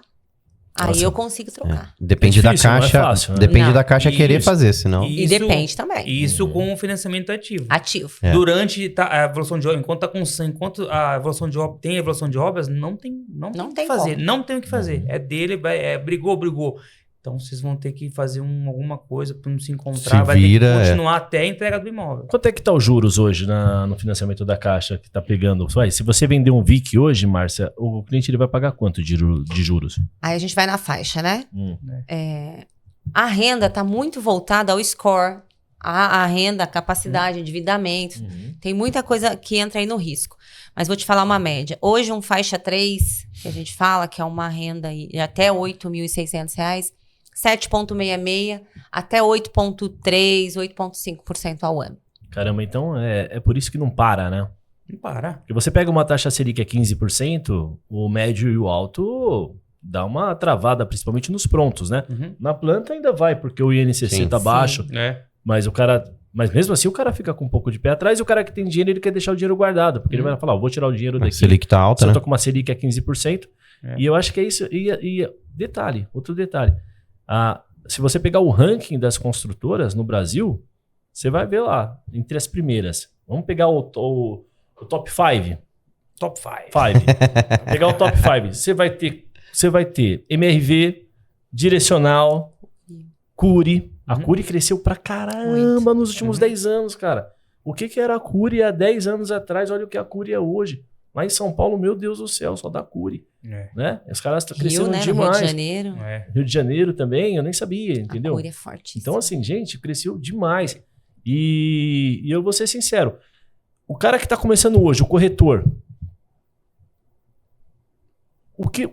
Aí Nossa. eu consigo trocar. Depende É difícil, da não é caixa. fácil, né? Depende Não. da caixa querer Isso. fazer, senão. E depende também. Isso com o financiamento ativo. Ativo. É. Durante a evolução de obras, enquanto a evolução de obras tem a evolução de obras, não tem o que tem fazer. como. Não tem o que fazer. É dele, brigou. Então vocês vão ter que fazer alguma coisa para não se encontrar. Se vai ter vira, que continuar até a entrega do imóvel. Quanto é que tá os juros hoje no financiamento da Caixa que tá pegando? Se você vender um VIC hoje, Márcia, o cliente ele vai pagar quanto de juros? Aí a gente vai na faixa, né? Hum. A renda está muito voltada ao score, a renda, a capacidade, endividamento. Tem muita coisa que entra aí no risco. Mas vou te falar uma média. Hoje, um faixa 3, que a gente fala, que é uma renda aí de até R$ 8.600, 7,66% até 8,3%, 8,5% ao ano. Caramba, então é por isso que não para, né? Não para. Porque você pega uma taxa Selic a 15%, o médio e o alto dá uma travada, principalmente nos prontos, né? Uhum. Na planta ainda vai, porque o INCC Sim. tá baixo, É. mas mesmo assim o cara fica com um pouco de pé atrás e o cara que tem dinheiro, ele quer deixar o dinheiro guardado, porque ele vai falar, vou tirar o dinheiro A daqui. Selic tá alta, Se eu né? tô com uma Selic a 15%, e eu acho que é isso. E outro detalhe. Se você pegar o ranking das construtoras no Brasil, você vai ver lá, entre as primeiras. Vamos pegar o top 5. Top 5. Pegar o top 5. Você vai ter MRV, Direcional, Cury. A Cury cresceu pra caramba nos últimos 10 anos, cara. O que era a Cury há 10 anos atrás? Olha o que a Cury é hoje. Lá em São Paulo, meu Deus do céu, só dá Cury. Né? Os caras estão crescendo Rio, né? No demais. Rio de Janeiro. Rio de Janeiro também, eu nem sabia, entendeu? A cura é fortíssima. Então, assim, gente, cresceu demais. E eu vou ser sincero. O cara que está começando hoje, o corretor,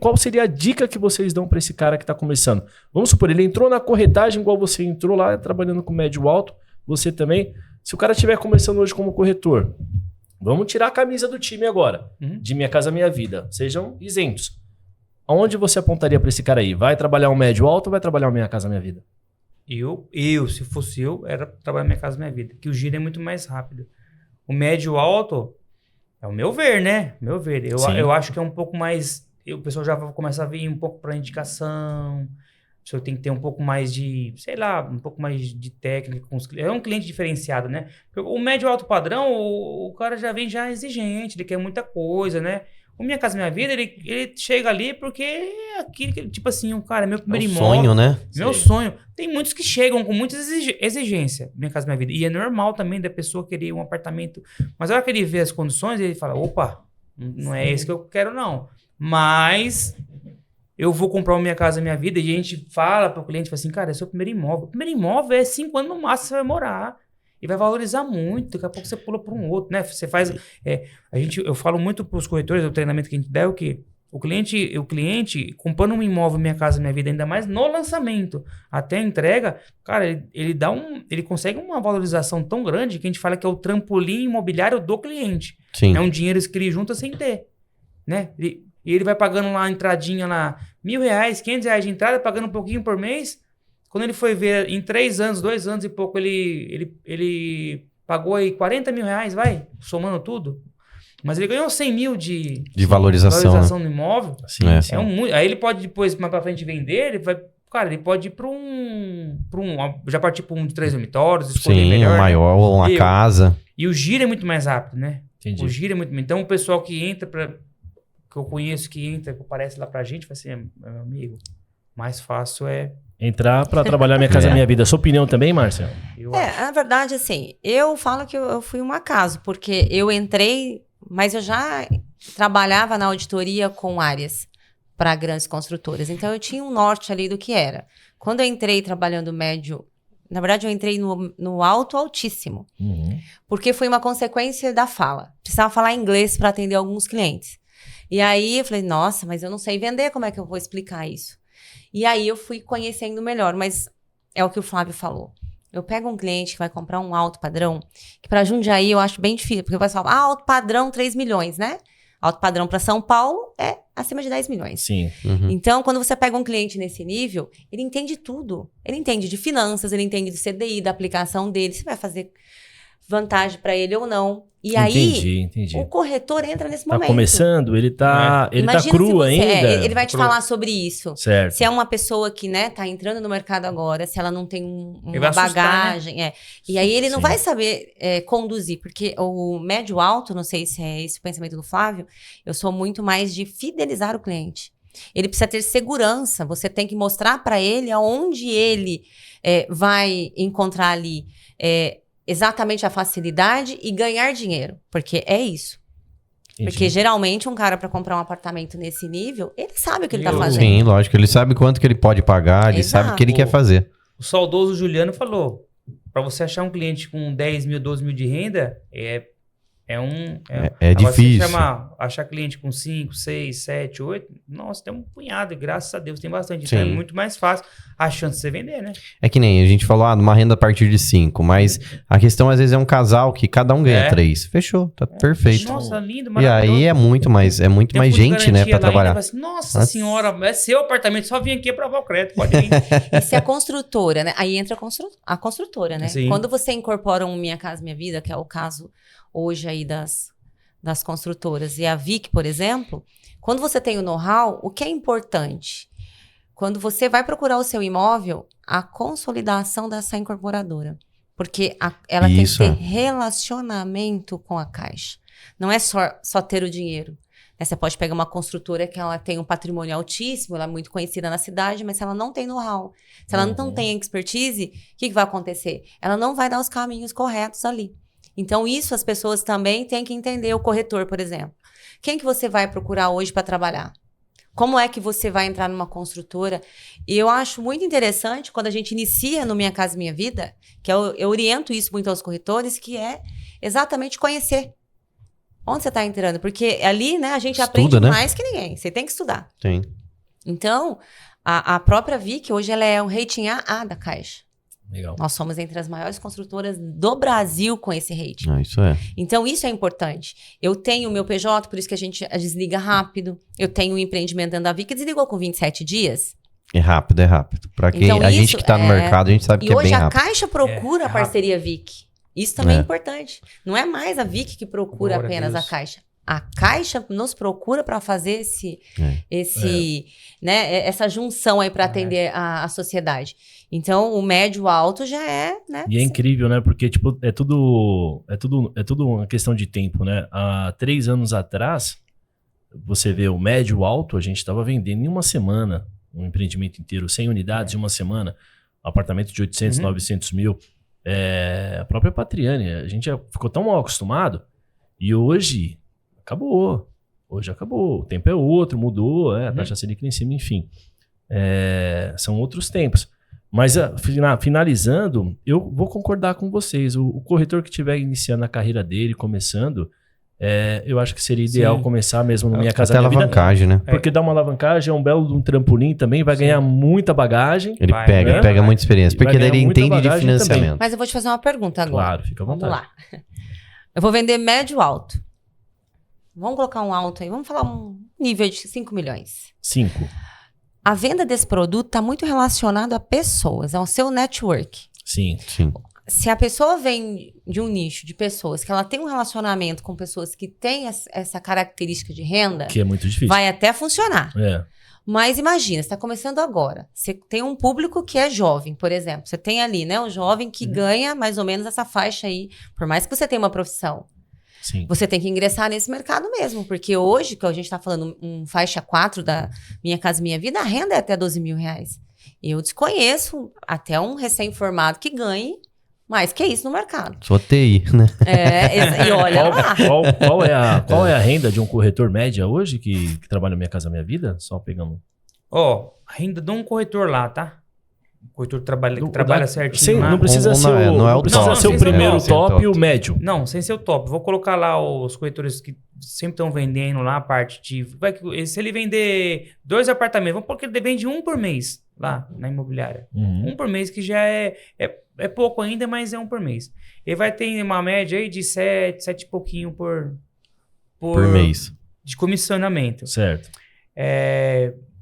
qual seria a dica que vocês dão para esse cara que está começando? Vamos supor, ele entrou na corretagem igual você entrou lá, trabalhando com médio alto, você também. Se o cara estiver começando hoje como corretor, Vamos tirar a camisa do time agora, de Minha Casa Minha Vida. Sejam isentos. Aonde você apontaria para esse cara aí? Vai trabalhar um médio alto ou vai trabalhar um Minha Casa Minha Vida? Se fosse eu, era trabalhar Minha Casa Minha Vida. Que o giro é muito mais rápido. O médio alto, é o meu ver, né? Meu ver. Eu acho que é um pouco mais... O pessoal já vai começar a vir um pouco para indicação. O pessoal tem que ter um pouco mais de... Sei lá, um pouco mais de técnica. É um cliente diferenciado, né? O médio alto padrão, o cara já vem já exigente. Ele quer muita coisa, né? O Minha Casa Minha Vida, ele chega ali porque é aquilo que, tipo assim, o cara, meu primeiro imóvel. Sonho, né? Meu sonho. Tem muitos que chegam com muita exigência, Minha Casa Minha Vida. E é normal também da pessoa querer um apartamento. Mas a hora que ele vê as condições, ele fala, opa, não é esse que eu quero, não. Mas eu vou comprar o Minha Casa Minha Vida e a gente fala para o cliente, fala assim, cara, esse é o primeiro imóvel. O primeiro imóvel é 5 anos no máximo você vai morar. E vai valorizar muito, daqui a pouco você pula para um outro, né? Você faz... eu falo muito para os corretores, o treinamento que a gente dá é o quê? O cliente comprando um imóvel Minha Casa Minha Vida, ainda mais no lançamento, até a entrega, cara, ele consegue uma valorização tão grande que a gente fala que é o trampolim imobiliário do cliente. Sim. É um dinheiro que ele junta sem ter, né? E ele vai pagando lá a entradinha lá, R$1.000, R$500 de entrada, pagando um pouquinho por mês. Quando ele foi ver, em 3 anos, 2 anos e pouco, ele pagou aí R$40 mil, vai, somando tudo. Mas ele ganhou 100 mil de valorização né? no imóvel. Sim. Aí ele pode depois, mais pra frente, vender, ele pode ir já partir para um de 3 dormitórios, escolher melhor. Um maior, ou uma casa. E o giro é muito mais rápido, né? Entendi. O giro é muito... Então, o pessoal que entra, que eu conheço, que aparece lá pra gente, fala assim, meu amigo, mais fácil é... Entrar para trabalhar Minha Casa Minha Vida. Sua opinião também, Márcia? Na verdade, assim, eu falo que eu fui um acaso, porque eu entrei, mas eu já trabalhava na auditoria com áreas para grandes construtoras. Então, eu tinha um norte ali do que era. Quando eu entrei trabalhando médio, na verdade, eu entrei no altíssimo, porque foi uma consequência da fala. Precisava falar inglês para atender alguns clientes. E aí, eu falei, nossa, mas eu não sei vender, como é que eu vou explicar isso? E aí eu fui conhecendo melhor, mas é o que o Flávio falou. Eu pego um cliente que vai comprar um alto padrão, que para Jundiaí eu acho bem difícil, porque o pessoal fala, alto padrão 3 milhões, né? Alto padrão para São Paulo é acima de 10 milhões. Sim. Então, quando você pega um cliente nesse nível, ele entende tudo. Ele entende de finanças, ele entende do CDI, da aplicação dele, se vai fazer vantagem para ele ou não. E aí, entendi. o corretor entra nesse momento. Tá começando, ele tá cru ainda. Ele vai te falar sobre isso. Certo. Se é uma pessoa que, né, tá entrando no mercado agora, se ela não tem uma bagagem. Assustar, né? E aí ele não vai saber conduzir, porque o médio alto, não sei se é esse o pensamento do Flávio, eu sou muito mais de fidelizar o cliente. Ele precisa ter segurança, você tem que mostrar para ele aonde ele vai encontrar ali exatamente a facilidade e ganhar dinheiro, porque é isso. Entendi. Porque geralmente um cara para comprar um apartamento nesse nível, ele sabe o que ele tá fazendo. Sim, lógico, ele sabe quanto que ele pode pagar, ele sabe o que ele quer fazer. O saudoso Juliano falou, para você achar um cliente com 10 mil, 12 mil de renda, é difícil. Achar cliente com 5, 6, 7, 8, nossa, tem um punhado, e graças a Deus tem bastante. Então é muito mais fácil a chance de você vender, né? É que nem a gente falou, numa renda a partir de 5, mas a questão às vezes é um casal que cada um ganha 3. Fechou, tá perfeito. Nossa, lindo, E maravilhoso. aí é muito mais gente, né, pra trabalhar. Assim, nossa senhora, é seu apartamento, só vim aqui aprovar o crédito, pode vir. E se a construtora, né? Aí entra a construtora, né? Sim. Quando você incorpora um Minha Casa Minha Vida, que é o caso hoje aí das construtoras, e a Vic, por exemplo, quando você tem o know-how, o que é importante? Quando você vai procurar o seu imóvel, a consolidação dessa incorporadora. Porque ela tem que ter relacionamento com a Caixa. Não é só ter o dinheiro. Você pode pegar uma construtora que ela tem um patrimônio altíssimo, ela é muito conhecida na cidade, mas se ela não tem know-how, se ela não tem expertise, o que vai acontecer? Ela não vai dar os caminhos corretos ali. Então, isso as pessoas também têm que entender. O corretor, por exemplo. Quem que você vai procurar hoje para trabalhar? Como é que você vai entrar numa construtora? E eu acho muito interessante quando a gente inicia no Minha Casa Minha Vida, que eu oriento isso muito aos corretores, que é exatamente conhecer onde você está entrando. Porque ali, né, a gente aprende mais que ninguém. Você tem que estudar. Sim. Então, a própria Vic, hoje ela é um rating AA da Caixa. Legal. Nós somos entre as maiores construtoras do Brasil com esse rating. Isso é. Então, isso é importante. Eu tenho o meu PJ, por isso que a gente desliga rápido. Eu tenho um empreendimento dentro da VIC que desligou com 27 dias. É rápido, é rápido. Pra quem, Então, a gente isso que tá no mercado, a gente sabe E que é hoje bem a rápido. Caixa procura a rápido. parceria VIC. Isso também é É. importante. Não é mais a VIC que procura Glória a apenas a Deus. Caixa. A Caixa nos procura para fazer essa junção aí para atender a sociedade. Então, o médio alto já é, né? E é incrível, né? Porque, tipo, é tudo uma questão de tempo, né? Há 3 anos atrás, você vê o médio alto, a gente estava vendendo em uma semana um empreendimento inteiro, 100 unidades em uma semana, apartamento de 800, 900 mil. A própria Patriane, a gente já ficou tão mal acostumado e hoje acabou. Hoje acabou. O tempo é outro, mudou, a taxa Selic lá em cima, enfim. São outros tempos. Mas finalizando, eu vou concordar com vocês. O corretor que estiver iniciando a carreira dele, começando, eu acho que seria ideal começar mesmo no Minha Casa Até Minha Vida. alavancagem, né? Porque dá uma alavancagem, é um belo de um trampolim também, vai ganhar muita bagagem. Ele Vai, pega né? muita experiência. E vai Porque daí ele ganhar muita entende de bagagem financiamento. Mas eu vou te fazer uma pergunta agora. Claro, fica à Vamos vontade. lá. Eu vou vender médio alto. Vamos colocar um alto aí. Vamos falar um nível de 5 milhões. 5. A venda desse produto está muito relacionada a pessoas, ao seu network. Sim. Sim. Se a pessoa vem de um nicho de pessoas, que ela tem um relacionamento com pessoas que têm essa característica de renda, Que é muito difícil. vai até funcionar. É. Mas imagina, você está começando agora. Você tem um público que é jovem, por exemplo. Você tem ali, né, um jovem que ganha mais ou menos essa faixa aí. Por mais que você tenha uma profissão, Sim. você tem que ingressar nesse mercado mesmo. Porque hoje, que a gente está falando um faixa 4 da Minha Casa Minha Vida, a renda é até 12 mil reais. Eu desconheço até um recém-formado que ganhe mais que isso no mercado. Só TI, né? E olha lá. Qual é a renda de um corretor média hoje que trabalha Minha Casa Minha Vida? Só pegando. Ó, a renda de um corretor lá, tá? O corretor que trabalha certinho lá. Não precisa ser o top. primeiro Não, top e o médio. Não, sem ser o top. Vou colocar lá os corretores que sempre estão vendendo lá a parte de... Se ele vender 2 apartamentos, vamos porque ele vende 1 por mês lá na imobiliária. 1 por mês, que já é pouco ainda, mas é 1 por mês. Ele vai ter uma média aí de 7 e pouquinho por mês. De comissionamento. Certo.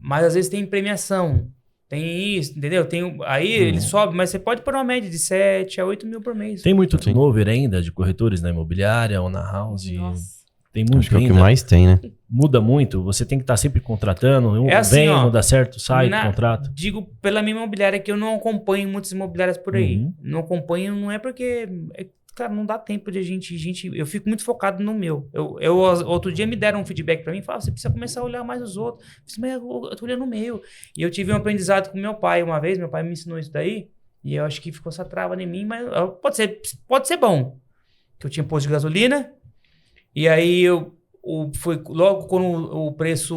Mas às vezes tem premiação. Tem isso, entendeu? Aí ele sobe, mas você pode pôr uma média de 7 a 8 mil por mês. Tem muito turnover ainda de corretores na imobiliária ou na house? Nossa. Tem muito Acho que é o ainda. que mais tem, né? Muda muito. Você tem que estar sempre contratando. assim, ó, não dá certo, sai do contrato. Digo pela minha imobiliária que eu não acompanho muitas imobiliárias por aí. Não acompanho, não é porque... Cara, não dá tempo de a gente... Eu fico muito focado no meu. Outro dia me deram um feedback pra mim e falaram, você precisa começar a olhar mais os outros. Eu disse, mas eu tô olhando o meu. E eu tive um aprendizado com meu pai uma vez, meu pai me ensinou isso daí, e eu acho que ficou essa trava em mim, mas pode ser bom. Que eu tinha posto de gasolina, e aí foi logo quando o preço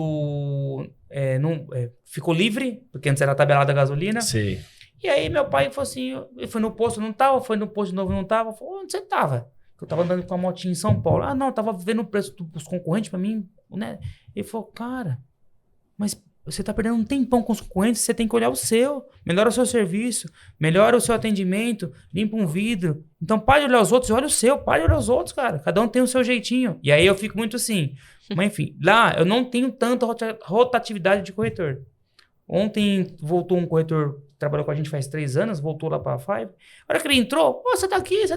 ficou livre, porque antes era tabelada a gasolina. Sei. E aí meu pai falou assim, eu fui no posto, não tava, foi no posto de novo, não tava. Falei, onde você tava? Eu tava andando com a motinha em São Paulo. Ah, não, tava vendo o preço dos concorrentes pra mim, né? Ele falou, cara, mas você tá perdendo um tempão com os concorrentes, você tem que olhar o seu, melhora o seu serviço, melhora o seu atendimento, limpa um vidro. Então pare de olhar os outros e olha o seu, pare de olhar os outros, cara. Cada um tem o seu jeitinho. E aí eu fico muito assim. Mas enfim, lá eu não tenho tanta rotatividade de corretor. Ontem voltou um corretor, trabalhou com a gente faz 3 anos, voltou lá para a Five. A hora que ele entrou, você tá aqui.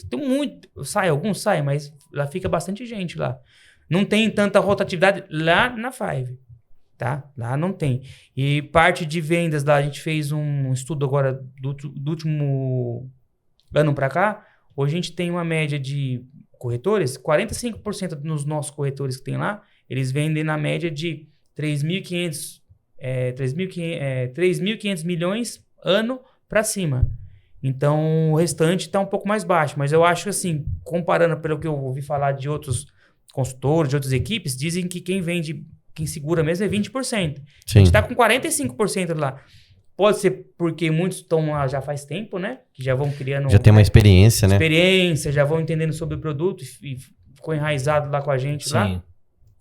Tem muito. Alguns saem, mas lá fica bastante gente lá. Não tem tanta rotatividade lá na Five, tá? Lá não tem. E parte de vendas lá, a gente fez um estudo agora do último ano para cá. Hoje a gente tem uma média de corretores, 45% dos nossos corretores que tem lá, eles vendem na média de 3.500 milhões ano para cima. Então, o restante está um pouco mais baixo. Mas eu acho assim, comparando pelo que eu ouvi falar de outros consultores, de outras equipes, dizem que quem segura mesmo é 20%. Sim. A gente está com 45% lá. Pode ser porque muitos estão lá já faz tempo, né? Que já vão criando... Já tem uma experiência, né? Já vão entendendo sobre o produto e ficou enraizado lá com a gente. Sim. Lá.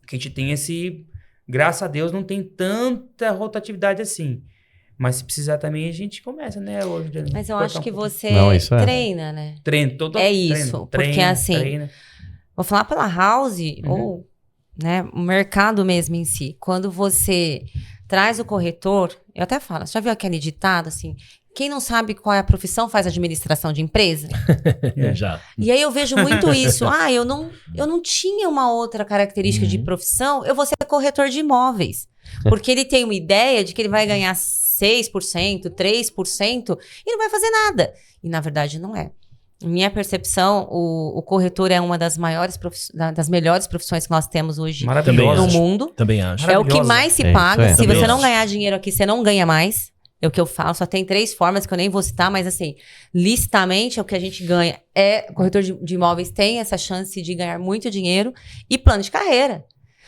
Que a gente tem esse... Graças a Deus não tem tanta rotatividade assim. Mas se precisar também, a gente começa, né? Hoje, Mas eu acho que você treina, né? Treino, todo É isso, porque assim, vou falar pela House, ou né, o mercado mesmo em si. Quando você traz o corretor, eu até falo, você já viu aquele ditado assim, quem não sabe qual é a profissão faz administração de empresa? Já. E aí eu vejo muito isso. Eu não tinha uma outra característica de profissão, eu vou ser corretor de imóveis. Porque ele tem uma ideia de que ele vai ganhar 6%, 3% e não vai fazer nada. E na verdade não é. Em minha percepção, o corretor é uma das das melhores profissões que nós temos hoje no mundo. Também acho. É o que mais se paga. Se você não acho. ganhar dinheiro aqui, você não ganha mais. É o que eu falo. Só tem 3 formas que eu nem vou citar, mas assim, licitamente, é o que a gente ganha. Corretor de imóveis tem essa chance de ganhar muito dinheiro e plano de carreira.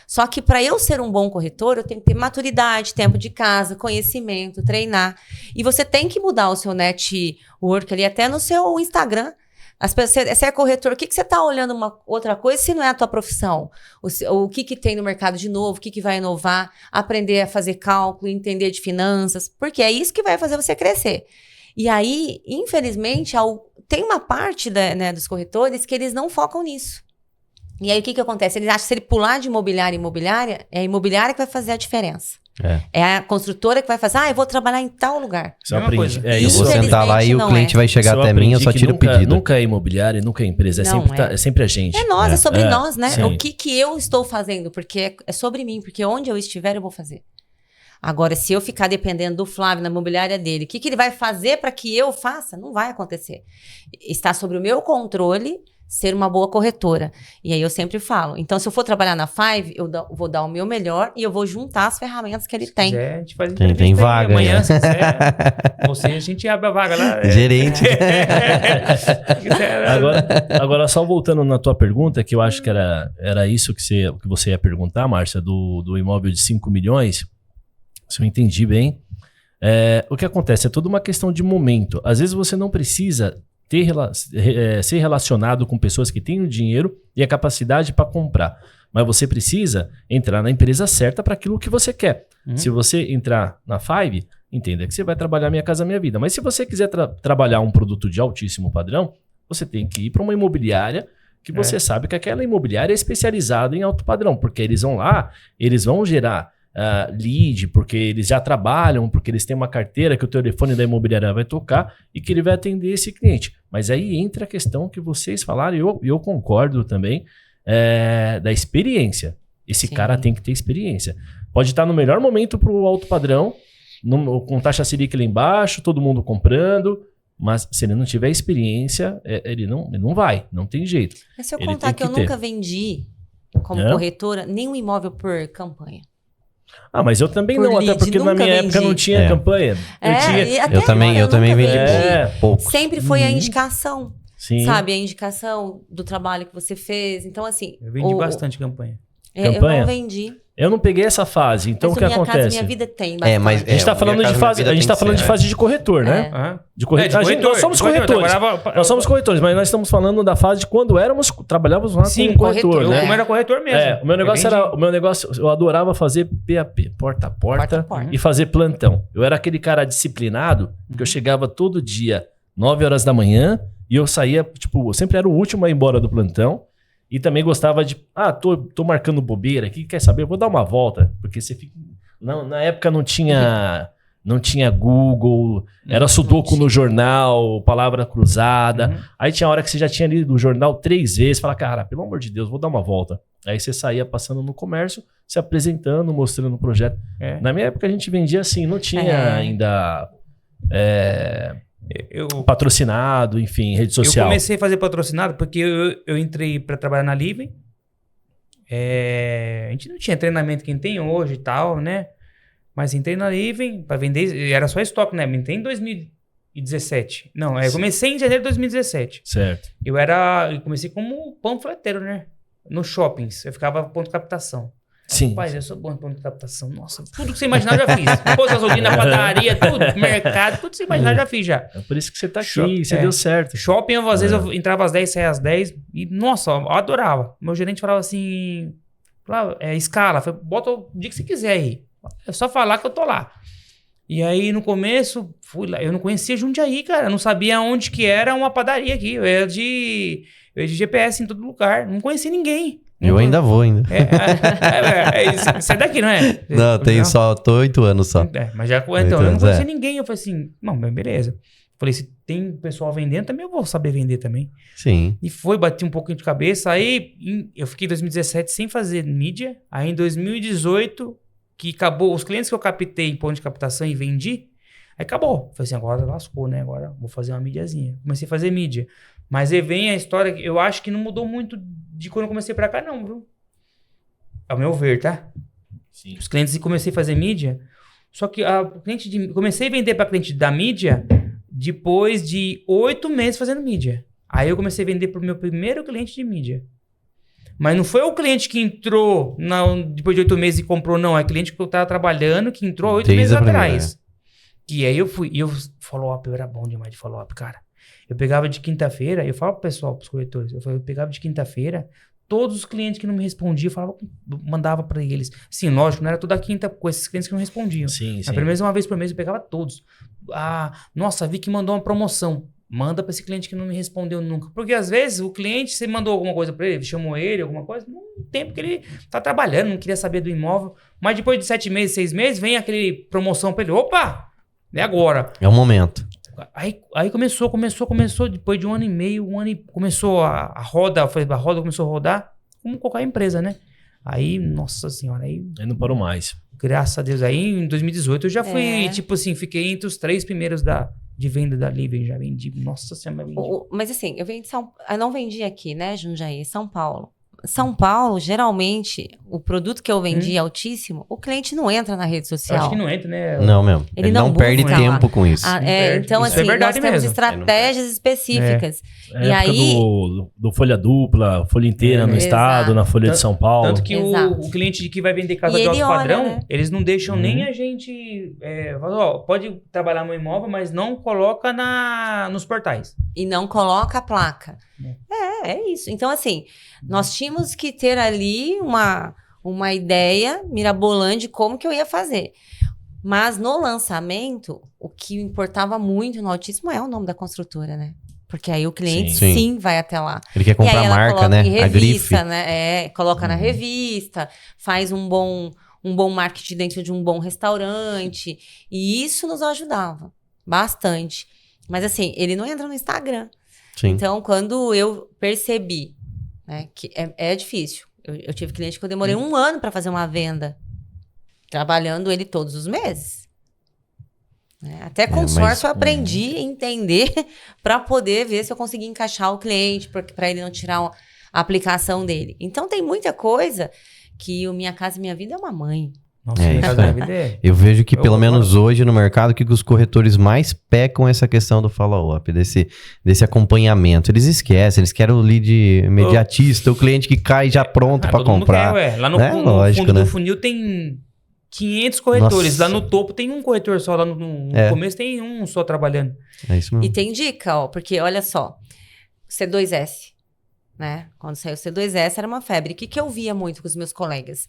Só que para eu ser um bom corretor, eu tenho que ter maturidade, tempo de casa, conhecimento, treinar. E você tem que mudar o seu network ali, até no seu Instagram. Você é corretor, o que você está olhando uma outra coisa se não é a tua profissão? O que tem no mercado de novo, o que vai inovar, aprender a fazer cálculo, entender de finanças, porque é isso que vai fazer você crescer. E aí, infelizmente, tem uma parte dos corretores que eles não focam nisso. E aí, o que acontece? Eles acham que se ele pular de imobiliária em imobiliária, é a imobiliária que vai fazer a diferença. É a construtora que vai fazer, eu vou trabalhar em tal lugar. Isso eu aprendi. Eu vou sentar lá e o cliente vai chegar até mim, eu só tiro o pedido. Nunca é imobiliária, nunca é empresa, é sempre a gente. É nós, é sobre nós, né? Sim. O que eu estou fazendo, porque é sobre mim, porque onde eu estiver eu vou fazer. Agora, se eu ficar dependendo do Flávio na imobiliária dele, o que ele vai fazer para que eu faça? Não vai acontecer. Está sobre o meu controle ser uma boa corretora. E aí eu sempre falo, então se eu for trabalhar na Five, eu vou dar o meu melhor e eu vou juntar as ferramentas que ele tem. Se quiser, a gente faz tem vaga amanhã, né? se quiser. A gente abre a vaga lá. Gerente. Agora, só voltando na tua pergunta, que eu acho que era isso que você ia perguntar, Márcia, do imóvel de 5 milhões, se eu entendi bem. O que acontece? É toda uma questão de momento. Às vezes você não precisa ser relacionado com pessoas que têm o dinheiro e a capacidade para comprar. Mas você precisa entrar na empresa certa para aquilo que você quer. Se você entrar na Five, entenda que você vai trabalhar Minha Casa Minha Vida. Mas se você quiser trabalhar um produto de altíssimo padrão, você tem que ir para uma imobiliária que você sabe que aquela imobiliária é especializada em alto padrão. Porque eles vão lá, eles vão gerar lead, porque eles já trabalham, porque eles têm uma carteira que o telefone da imobiliária vai tocar e que ele vai atender esse cliente. Mas aí entra a questão que vocês falaram, e eu concordo também, da experiência. Esse cara tem que ter experiência. Pode estar no melhor momento para o alto padrão, com taxa Selic lá embaixo, todo mundo comprando, mas se ele não tiver experiência, ele não vai, não tem jeito. Mas se eu contar que eu nunca vendi como corretora nenhum imóvel por campanha. Mas eu também não, até porque na minha época não tinha campanha. Eu também vendi pouco. Sempre foi a indicação. Sim. Sabe? A indicação do trabalho que você fez. Então, assim... Eu vendi bastante campanha. Eu não vendi. Eu não peguei essa fase, então o que acontece? Minha Casa Minha Vida tem bastante. Mas a gente tá falando de fase, de fase de corretor, né? De corretor. Nós somos corretores. Nós somos corretores, mas nós estamos falando da fase de quando trabalhávamos lá com corretor, né? Como era corretor mesmo. O meu negócio, eu adorava fazer PAP, porta a porta, e fazer plantão. Eu era aquele cara disciplinado, que eu chegava todo dia, 9 horas da manhã, e eu saía, eu sempre era o último a ir embora do plantão. E também gostava de, tô marcando bobeira aqui, quer saber? Eu vou dar uma volta. Porque você fica... Na época não tinha Google, era sudoku no jornal, palavra cruzada. Aí tinha hora que você já tinha lido o jornal 3 vezes, fala, cara, pelo amor de Deus, vou dar uma volta. Aí você saía passando no comércio, se apresentando, mostrando o projeto. Na minha época a gente vendia assim, não tinha ainda... patrocinado, enfim, rede social. Eu comecei a fazer patrocinado porque eu entrei para trabalhar na Living. A gente não tinha treinamento que tem hoje e tal, né? Mas entrei na Living para vender, era só estoque, né? Entrei em 2017. Não, eu comecei em janeiro de 2017. Certo. Eu comecei como panfleteiro, né? Nos shoppings. Eu ficava ponto de captação. Sim. Rapaz, eu sou bom em ponto de captação. Nossa, tudo que você imaginar eu já fiz. Pôs gasolina na padaria, tudo, mercado, tudo que você imaginar eu já fiz já. É por isso que você tá aqui, você deu certo. Shopping, às vezes eu entrava às 10, saía às 10 e, nossa, eu adorava. Meu gerente falava assim, escala, bota o dia que você quiser aí. É só falar que eu tô lá. E aí, no começo, fui lá. Eu não conhecia Jundiaí, cara. Eu não sabia onde que era uma padaria aqui. Eu ia de GPS em todo lugar. Não conhecia ninguém. Eu ainda vou, ainda. Você é daqui, não é? Não, tô 8 anos só. Mas já, então, eu não conhecia ninguém. Eu falei assim, não, mas beleza. Falei, se tem pessoal vendendo, também eu vou saber vender também. Sim. E bati um pouquinho de cabeça. Aí, eu fiquei em 2017 sem fazer mídia. Aí, em 2018, que acabou, os clientes que eu captei em ponto de captação e vendi, aí acabou. Falei assim, agora lascou, né? Agora vou fazer uma mídiazinha. Comecei a fazer mídia. Mas aí vem a história, eu acho que não mudou muito de quando eu comecei pra cá, não, viu? Ao meu ver, tá? Sim. Os clientes, comecei a fazer mídia, só que comecei a vender pra cliente da mídia depois de 8 meses fazendo mídia. Aí eu comecei a vender pro meu primeiro cliente de mídia. Mas não foi o cliente que entrou depois de 8 meses e comprou, não. É cliente que eu tava trabalhando, que entrou 8 meses atrás. E aí eu fui. E eu follow-up, eu era bom demais de follow-up, cara. Eu pegava de quinta-feira, eu falo pro pessoal, pros corretores, eu pegava de quinta-feira, todos os clientes que não me respondiam, mandava pra eles. Sim, lógico, não era toda quinta com esses clientes que não respondiam. Sim. Pelo menos uma vez por mês eu pegava todos. Nossa, vi que mandou uma promoção. Manda pra esse cliente que não me respondeu nunca. Porque às vezes o cliente, você mandou alguma coisa pra ele, chamou ele, alguma coisa, no tempo que ele tá trabalhando, não queria saber do imóvel. Mas depois de 7 meses, 6 meses, vem aquele promoção pra ele. Opa! É agora. É o momento. Aí começou. Depois de 1 ano e meio, começou a roda. A roda começou a rodar, como qualquer empresa, né? Aí, nossa senhora, aí não parou mais. Graças a Deus. Aí, em 2018, eu já fui, tipo assim, fiquei entre os 3 primeiros de venda da Living. Já vendi. Nossa senhora, vendi. Mas assim, eu não vendi aqui, né, Jundiaí, São Paulo. São Paulo, geralmente, o produto que eu vendi altíssimo, o cliente não entra na rede social. Acho que não entra, né? Não mesmo. Ele não perde tempo com isso. Então, isso assim, nós temos mesmo. estratégias específicas. É e época aí do folha dupla, folha inteira no estado, na folha de São Paulo. Tanto que o cliente que vai vender casa de alto padrão, né? eles não deixam nem a gente... pode trabalhar no imóvel, mas não coloca nos portais. E não coloca a placa. É isso. Então, assim, nós tínhamos que ter ali uma ideia mirabolante de como que eu ia fazer. Mas no lançamento, o que importava muito no Altíssimo é o nome da construtora, né? Porque aí o cliente sim vai até lá. Ele quer comprar a marca, né? Revista, a grife. Né? Coloca na revista, faz um bom marketing dentro de um bom restaurante. E isso nos ajudava bastante. Mas assim, ele não entra no Instagram. Sim. Então, quando eu percebi, né, que é difícil. Eu tive cliente que eu demorei 1 ano para fazer uma venda, trabalhando ele todos os meses. Até consórcio eu aprendi a entender para poder ver se eu conseguia encaixar o cliente, para ele não tirar a aplicação dele. Então, tem muita coisa que o Minha Casa Minha Vida é uma mãe. Nossa, Minha Casa Minha Vida é... Eu vejo que, pelo menos hoje, no mercado, que os corretores mais pecam essa questão do follow-up, desse acompanhamento. Eles esquecem, eles querem o lead imediatista, o cliente que cai já pronto para comprar. Quer, Lá no fundo do funil tem 500 corretores. Nossa. Lá no topo tem um corretor só. Lá no começo tem um só trabalhando. É isso mesmo. E tem dica, porque olha só, C2S, né? Quando saiu o C2S era uma febre. O que eu via muito com os meus colegas?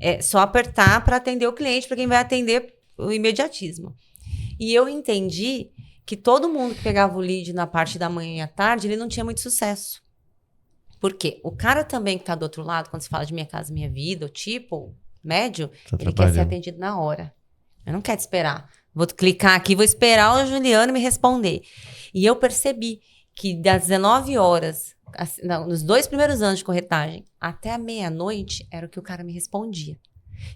É só apertar para atender o cliente, para quem vai atender o imediatismo. E eu entendi que todo mundo que pegava o lead na parte da manhã e à tarde, ele não tinha muito sucesso. Por quê? O cara também que está do outro lado, quando se fala de Minha Casa Minha Vida, o tipo médio, ele quer ser atendido na hora. Eu não quero esperar. Vou clicar aqui, vou esperar o Juliano me responder. E eu percebi que das 19 horas... nos 2 primeiros anos de corretagem, até a meia-noite, era o que o cara me respondia.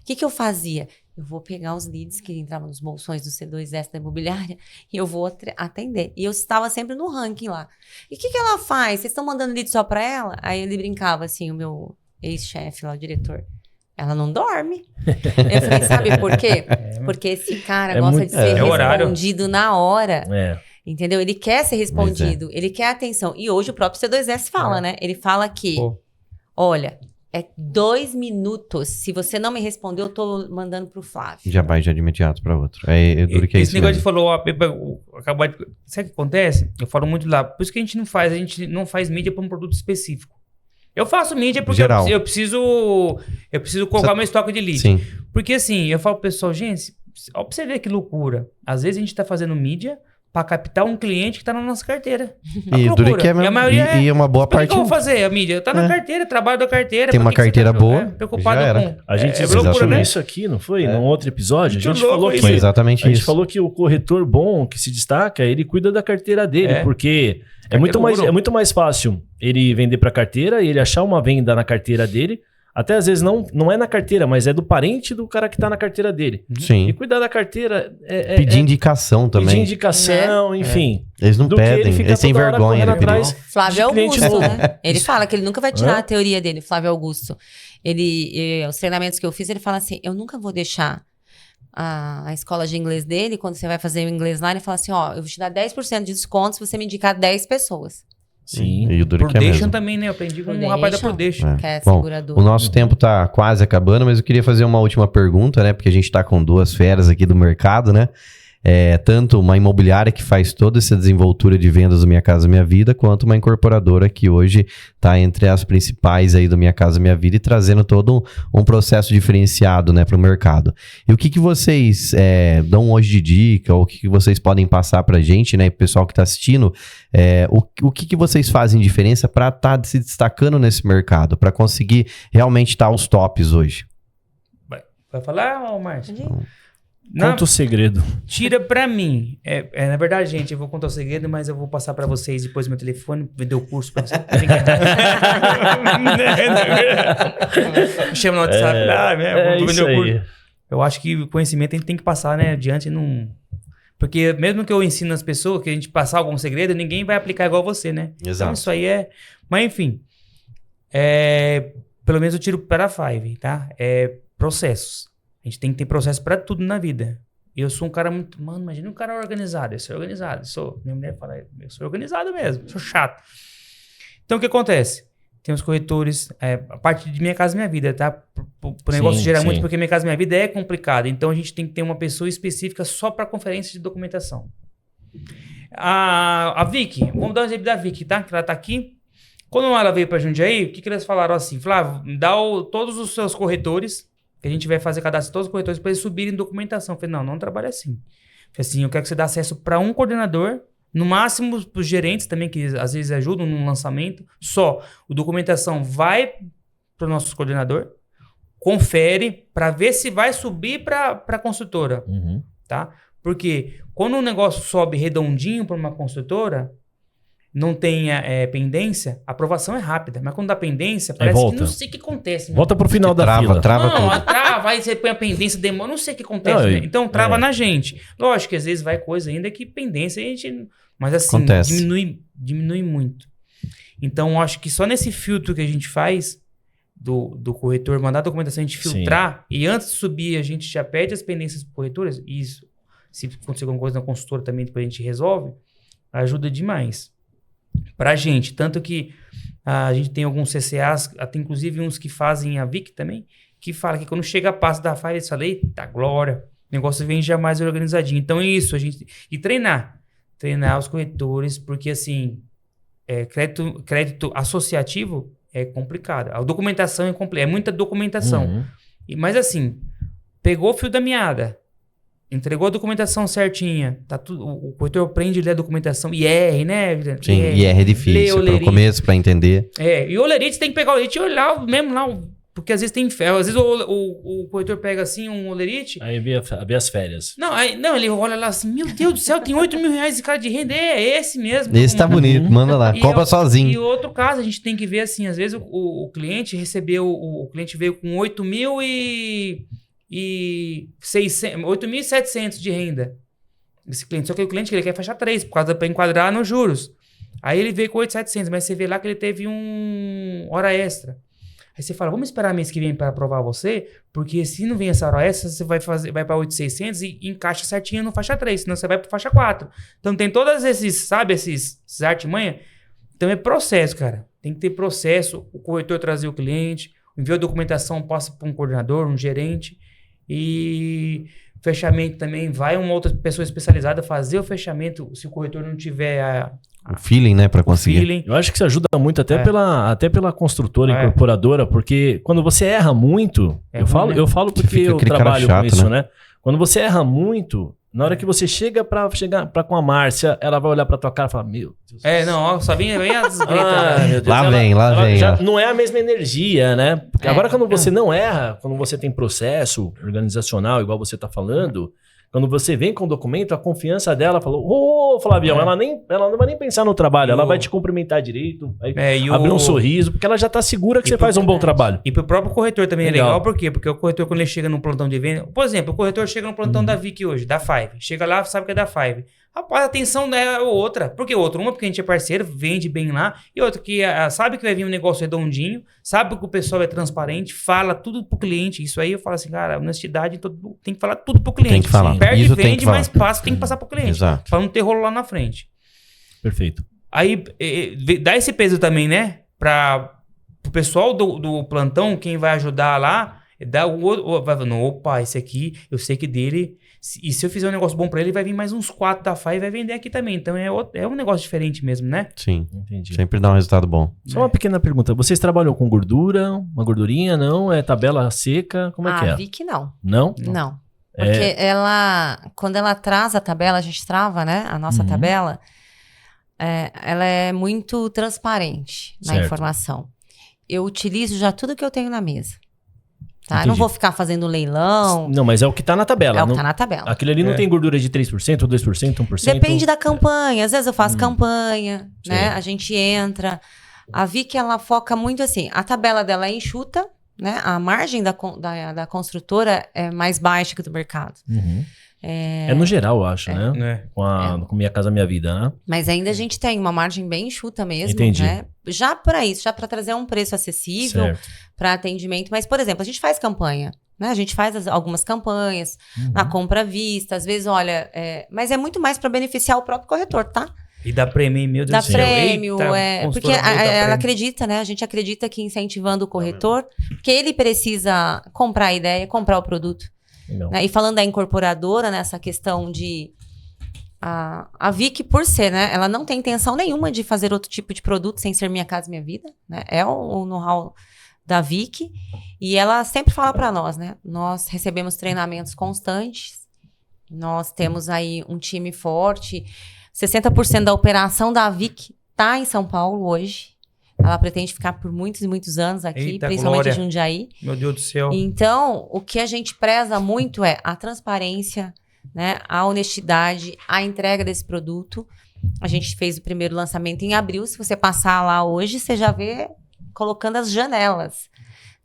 O que eu fazia? Eu vou pegar os leads que entravam nos bolsões do C2S da imobiliária e eu vou atender. E eu estava sempre no ranking lá. E o que ela faz? Vocês estão mandando lead só para ela? Aí ele brincava assim, o meu ex-chefe lá, o diretor. Ela não dorme. Eu falei, sabe por quê? Porque esse cara gosta de ser respondido na hora. Entendeu? Ele quer ser respondido, ele quer atenção. E hoje o próprio C2S fala, né? Ele fala que, olha, é 2 minutos. Se você não me responder, eu tô mandando pro Flávio. Já vai de imediato para outro. É duro que é isso. Esse negócio de follow-up, sabe o que acontece? Eu falo muito lá. Por isso que a gente não faz mídia para um produto específico. Eu faço mídia porque eu preciso colocar meu estoque de lead. Sim. Porque assim, eu falo pro pessoal, gente, Ó, pra você ver que loucura. Às vezes a gente tá fazendo mídia pra captar um cliente que tá na nossa carteira. E duro que é E a mesmo. maioria E uma boa Por parte. que eu vou fazer a mídia? Tá na carteira, trabalho da carteira. Tem pra uma que que você carteira tá, boa, preocupado já era. com... A gente loucura, falou né? isso aqui, não foi? Num outro episódio. A Muito gente louco falou que isso. Foi exatamente a gente isso. falou que o corretor bom que se destaca, ele cuida da carteira dele, porque é muito mais fácil ele vender para carteira e ele achar uma venda na carteira dele. Até às vezes não é na carteira, mas é do parente do cara que tá na carteira dele. E Sim. cuidar da carteira Pedir indicação também. pedir indicação, enfim. Eles não Do que ele pedem. fica Eles têm toda hora vergonha de correndo pedir. atrás. Flávio de cliente Augusto, novo. né? Ele fala que ele nunca vai tirar Hã? a teoria dele, Flávio Augusto. Os treinamentos que eu fiz, ele fala assim, eu nunca vou deixar a escola de inglês dele, quando você vai fazer o inglês lá, ele fala assim, ó, eu vou te dar 10% de desconto se você me indicar 10 pessoas. Sim. E o duro que é Prudation mesmo. também, né? Eu aprendi com um Prudation. rapaz da Prudation. Que é Bom, seguradora. o nosso tempo tá quase acabando, mas eu queria fazer uma última pergunta, né? Porque a gente tá com duas feras aqui do mercado, né? Tanto uma imobiliária que faz toda essa desenvoltura de vendas do Minha Casa Minha Vida, quanto uma incorporadora que hoje está entre as principais aí do Minha Casa Minha Vida e trazendo todo um processo diferenciado, né, para o mercado. E o que vocês dão hoje de dica, ou o que vocês podem passar para a gente, né, pessoal que está assistindo, o que vocês fazem diferença para estar se destacando nesse mercado, para conseguir realmente estar aos tops hoje? Vai falar, ô Márcio? Conta o segredo. Tira pra mim. Na verdade, gente, eu vou contar o segredo, mas eu vou passar pra vocês depois meu telefone, vender o curso pra vocês. Chama no WhatsApp. Vou vender o curso. Eu acho que o conhecimento a gente tem que passar, né, adiante. Porque mesmo que eu ensino as pessoas, que a gente passar algum segredo, ninguém vai aplicar igual você, né? Exato. Então isso aí Mas enfim, pelo menos eu tiro para a Five, tá? Processos. A gente tem que ter processo pra tudo na vida. Eu sou um cara muito... Mano, imagina um cara organizado. Eu sou organizado. Minha mulher fala, eu sou organizado mesmo. Sou chato. Então, o que acontece? Tem os corretores... a parte de Minha Casa Minha Vida, tá? O negócio gera muito, porque Minha Casa Minha Vida é complicado. Então, a gente tem que ter uma pessoa específica só pra conferência de documentação. A Vicky, vamos dar um exemplo da Vicky, tá? Que ela tá aqui. Quando ela veio pra Jundiaí, o que eles falaram assim? Flávio, dá todos os seus corretores... que a gente vai fazer cadastro de todos os corretores para eles subirem documentação. Eu falei, não trabalha assim. Falei assim, eu quero que você dê acesso para um coordenador, no máximo para os gerentes também, que às vezes ajudam no lançamento. Só, a documentação vai para o nosso coordenador, confere para ver se vai subir para a construtora. Uhum. Tá? Porque quando o negócio sobe redondinho para uma construtora, não tem pendência, a aprovação é rápida. Mas quando dá pendência, parece que não sei o que acontece. Né? Volta pro final da fila. Trava não, tudo. trava, aí você põe a pendência, demora, não sei o que acontece. Né? Então, trava na gente. Lógico que às vezes vai coisa ainda que pendência a gente... Mas assim, diminui muito. Então, acho que só nesse filtro que a gente faz do corretor, mandar a documentação, a gente filtrar, e antes de subir, a gente já pede as pendências para corretoras, e isso, se acontecer alguma coisa na consultora também, depois a gente resolve, ajuda demais. Pra gente, tanto que a gente tem alguns CCAs, até inclusive uns que fazem a VIC também, que fala que quando chega a passo da Five, eles falam, eita glória, o negócio vem já mais organizadinho. Então é isso, a gente... E treinar os corretores, porque assim, crédito associativo é complicado. A documentação é muita documentação. Uhum. Mas assim, pegou o fio da meada, entregou a documentação certinha, tá tudo, o corretor aprende a ler a documentação, IR, né? Sim, IR é difícil, pelo começo, para entender. E o olerite tem que pegar o olerite e olhar mesmo lá, porque às vezes tem ferro, às vezes o corretor pega assim um olerite... Aí vê as férias. Não, ele olha lá assim, meu Deus do céu, tem 8 mil reais de cara de renda, é esse mesmo. Esse tá bonito, manda lá, compra sozinho. E outro caso, a gente tem que ver assim, às vezes o cliente recebeu, o cliente veio com 8.700 de renda. Esse cliente, só que o cliente ele quer fechar 3, para enquadrar nos juros. Aí ele veio com 8.700, mas você vê lá que ele teve hora extra. Aí você fala, vamos esperar mês que vem para aprovar você, porque se não vem essa hora extra, você vai para 8.600 e encaixa certinho no faixa 3, senão você vai para faixa 4. Então tem todos esses artimanhas. Então é processo, cara. Tem que ter processo, o corretor trazer o cliente, enviou a documentação, passa para um coordenador, um gerente. E fechamento também, vai uma outra pessoa especializada fazer o fechamento, se o corretor não tiver o feeling, né, para conseguir. Feeling. Eu acho que isso ajuda muito até pela construtora, incorporadora, porque quando você erra muito, eu falo porque eu trabalho com isso, né? Quando você erra muito, na hora que você chega pra com a Márcia, ela vai olhar pra tua cara e falar, meu Deus. Não, ó, só vem as gretas. Meu Deus. Lá vem. Já Ó. não é a mesma energia, né? Porque agora quando você não erra, quando você tem processo organizacional, igual você tá falando, quando você vem com o documento, a confiança dela falou, ô, Flavião, ela não vai nem pensar no trabalho, ela vai te cumprimentar direito, vai abrir um sorriso, porque ela já tá segura que você faz um bom trabalho. E pro próprio corretor também Legal. é legal, por quê? Porque o corretor, quando ele chega num plantão de venda, por exemplo, o corretor chega no plantão da Vic hoje, da Five, chega lá, sabe que é da Five. Rapaz, a atenção é outra. Por que outra? Uma, porque a gente é parceiro, vende bem lá. E outra, que sabe que vai vir um negócio redondinho, sabe que o pessoal é transparente, fala tudo pro cliente. Isso aí eu falo assim, cara, honestidade, tem que falar tudo pro cliente. Tem que falar. Perde, Isso tem vende, que falar. mas passa, tem que passar pro cliente. Exato. Pra não ter rolo lá na frente. Perfeito. Aí, dá esse peso também, né? Pro pessoal do plantão, quem vai ajudar lá, dá o outro. Vai falando, opa, esse aqui, eu sei que dele. E se eu fizer um negócio bom pra ele, vai vir mais uns 4 da FAI e vai vender aqui também. Então é um negócio diferente mesmo, né? Sim. Entendi. Sempre dá um resultado bom. Só uma pequena pergunta. Vocês trabalham com gordura? Uma gordurinha? Não? É tabela seca? Como é que é? A Vic não. Não? Não. Porque quando ela traz a tabela, a gente trava, né? A nossa tabela, ela é muito transparente na Certo. informação. Eu utilizo já tudo que eu tenho na mesa. Tá? Eu Entendi. não vou ficar fazendo leilão. Não, mas é o que tá na tabela. É o que não... tá na tabela. Aquilo ali não tem gordura de 3%, 2%, 1%? Depende da campanha. Às vezes eu faço campanha, né? A gente entra. A Vic, ela foca muito assim. A tabela dela é enxuta, né? A margem da construtora é mais baixa que do mercado. Uhum. É no geral, eu acho, né? Com Minha Casa Minha Vida, né? Mas ainda a gente tem uma margem bem enxuta mesmo, Entendi. né? Já para isso, já para trazer um preço acessível para atendimento. Mas, por exemplo, a gente faz campanha, né? A gente faz algumas campanhas na compra à vista. Às vezes, olha, mas é muito mais para beneficiar o próprio corretor, tá? E dá prêmio, meu Deus Dá do céu. prêmio, Eita, porque ela acredita, né? A gente acredita que incentivando o corretor, porque ele precisa comprar a ideia, comprar o produto. Né? E falando da incorporadora, nessa questão de... A Vic, por ser, né? Ela não tem intenção nenhuma de fazer outro tipo de produto sem ser Minha Casa Minha Vida, né? É o know-how da Vic. E ela sempre fala para nós, né? Nós recebemos treinamentos constantes. Nós temos aí um time forte. 60% da operação da Vic tá em São Paulo hoje. Ela pretende ficar por muitos e muitos anos aqui, Eita, principalmente glória. em Jundiaí. Meu Deus do céu. Então, o que a gente preza muito é a transparência, né, a honestidade, a entrega desse produto. A gente fez o primeiro lançamento em abril. Se você passar lá hoje, você já vê colocando as janelas,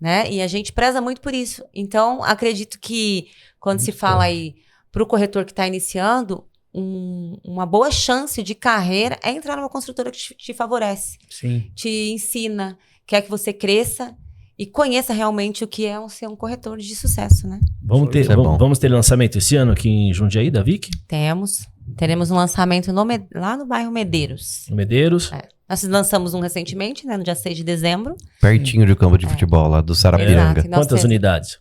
né? E a gente preza muito por isso. Então, acredito que quando se fala aí para o corretor que está iniciando, uma boa chance de carreira é entrar numa construtora que te favorece, Sim. te ensina, quer que você cresça e conheça realmente o que é ser um corretor de sucesso, né? Vamos ter lançamento esse ano aqui em Jundiaí, da Vic? Teremos um lançamento lá no bairro Medeiros. No Medeiros. Nós lançamos um recentemente, né, no dia 6 de dezembro. Pertinho do campo de futebol, lá do Sarapiranga. Exato. Nós Quantas unidades?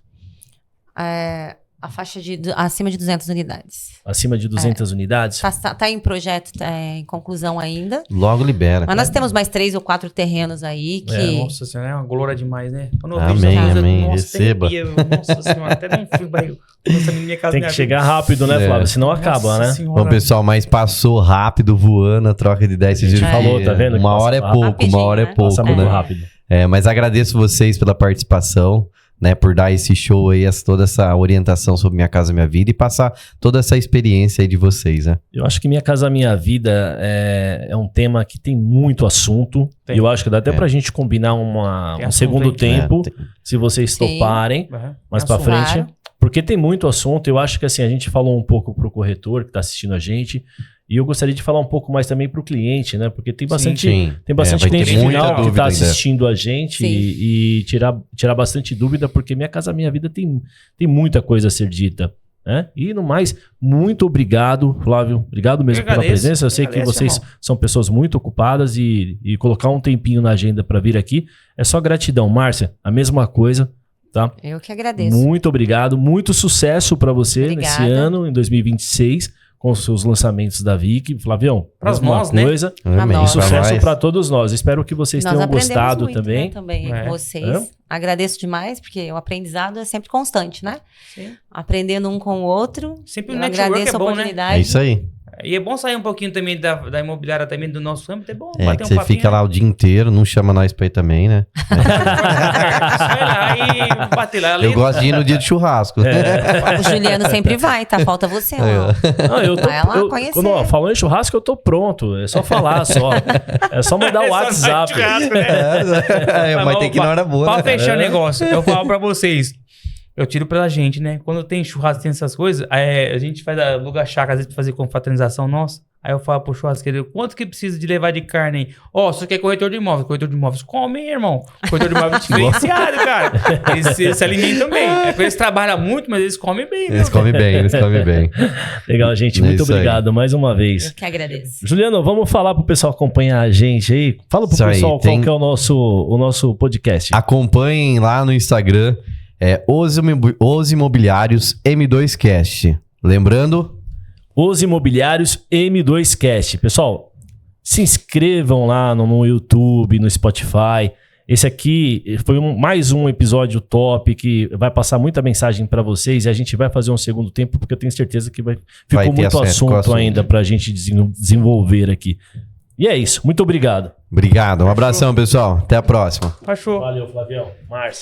A faixa acima de 200 unidades. Acima de 200 unidades? Tá em projeto, em conclusão ainda. Logo libera. Mas nós temos mais 3 ou 4 terrenos aí que... Nossa senhora, é uma glória demais, né? Quando eu Amém, vejo essa coisa, amém. nossa, Receba. Nossa senhora, até dá um frio barrigo. Nossa, Minha Casa Tem Minha que chegar rápido, né, Flávio? Senão acaba, né? Bom, pessoal, mas passou rápido, voando, a troca de ideias. A gente falou, tá vendo? Uma hora é pouco, rapidinho, uma hora é né? pouco, Passa muito né? rápido. Mas agradeço vocês pela participação, né? Por dar esse show aí, toda essa orientação sobre Minha Casa Minha Vida e passar toda essa experiência aí de vocês, né? Eu acho que Minha Casa Minha Vida é um tema que tem muito assunto. Tem. E eu acho que dá até pra gente combinar Tem um assunto segundo aí. tempo, Tem. se vocês Sim. toparem, mais pra Assunto. frente. Claro. Porque tem muito assunto. Eu acho que assim, a gente falou um pouco pro corretor que tá assistindo a gente. E eu gostaria de falar um pouco mais também pro cliente, né? Porque tem bastante, Sim. tem bastante Vai ter cliente muita final que dúvida tá ainda. assistindo a gente Sim. e tirar bastante dúvida, porque Minha Casa Minha Vida tem muita coisa a ser dita. Né? E no mais, muito obrigado, Flávio. Obrigado mesmo pela agradeço, presença. Eu sei que agradeço, vocês irmão. são pessoas muito ocupadas e colocar um tempinho na agenda para vir aqui é só gratidão. Márcia, a mesma coisa, tá? Eu que agradeço. Muito obrigado, muito sucesso para você Obrigada. nesse ano, em 2026. com os seus lançamentos da Vic. Flavião, Pras mesma nós, né? coisa. Amém. nós. Sucesso Nós. para todos nós. Espero que vocês Nós tenham aprendemos gostado muito, também. né, também É. com vocês. Hã? Agradeço demais, porque o aprendizado é sempre constante, né? Sim. Aprendendo um com o outro. Sempre o Eu network agradeço é bom, a né? oportunidade. É isso aí. E é bom sair um pouquinho também da imobiliária, também do nosso âmbito. É bom É bater que você papinho, fica né? lá o dia inteiro, não chama nós pra ir também, né? Sai lá e bater lá. Eu gosto de ir no dia de churrasco. O Juliano sempre vai, tá? Falta você, ó. Não, eu tô, Vai lá eu, conhecer. quando falando em churrasco, eu tô pronto. É só falar, só. É só mandar o WhatsApp. Mas tem que ir na hora boa, Pra né? fechar o negócio, eu falo pra vocês. Eu tiro pela gente, né? Quando tem churrasco, tem essas coisas, a gente faz aluga chácara, às vezes, pra fazer confraternização nossa. Aí eu falo pro churrasqueiro, quanto que precisa de levar de carne aí? Ó, você quer corretor de imóveis? Corretor de imóveis come, irmão. Corretor de imóveis diferenciado, cara. Eles se alimentam bem. É que eles trabalham muito, mas eles comem bem. Eles comem bem, eles comem bem. Legal, gente. É Muito isso aí. obrigado mais uma Eu vez. que agradeço. Juliano, vamos falar pro pessoal acompanhar a gente aí. Fala pro Isso aí, pessoal tem- qual que é o nosso podcast. Acompanhem lá no Instagram, Os Imobiliários M2Cast. Lembrando, Os Imobiliários M2Cast. Pessoal, se inscrevam lá no YouTube, no Spotify. Esse aqui foi mais um episódio top que vai passar muita mensagem para vocês e a gente vai fazer um segundo tempo porque eu tenho certeza que Vai ficou ter muito assunto. assunto ainda pra gente desenvolver aqui. E é isso. Muito obrigado. obrigado. Um abração, pessoal. Até a próxima. Fechou. Valeu, Flavião. Márcio.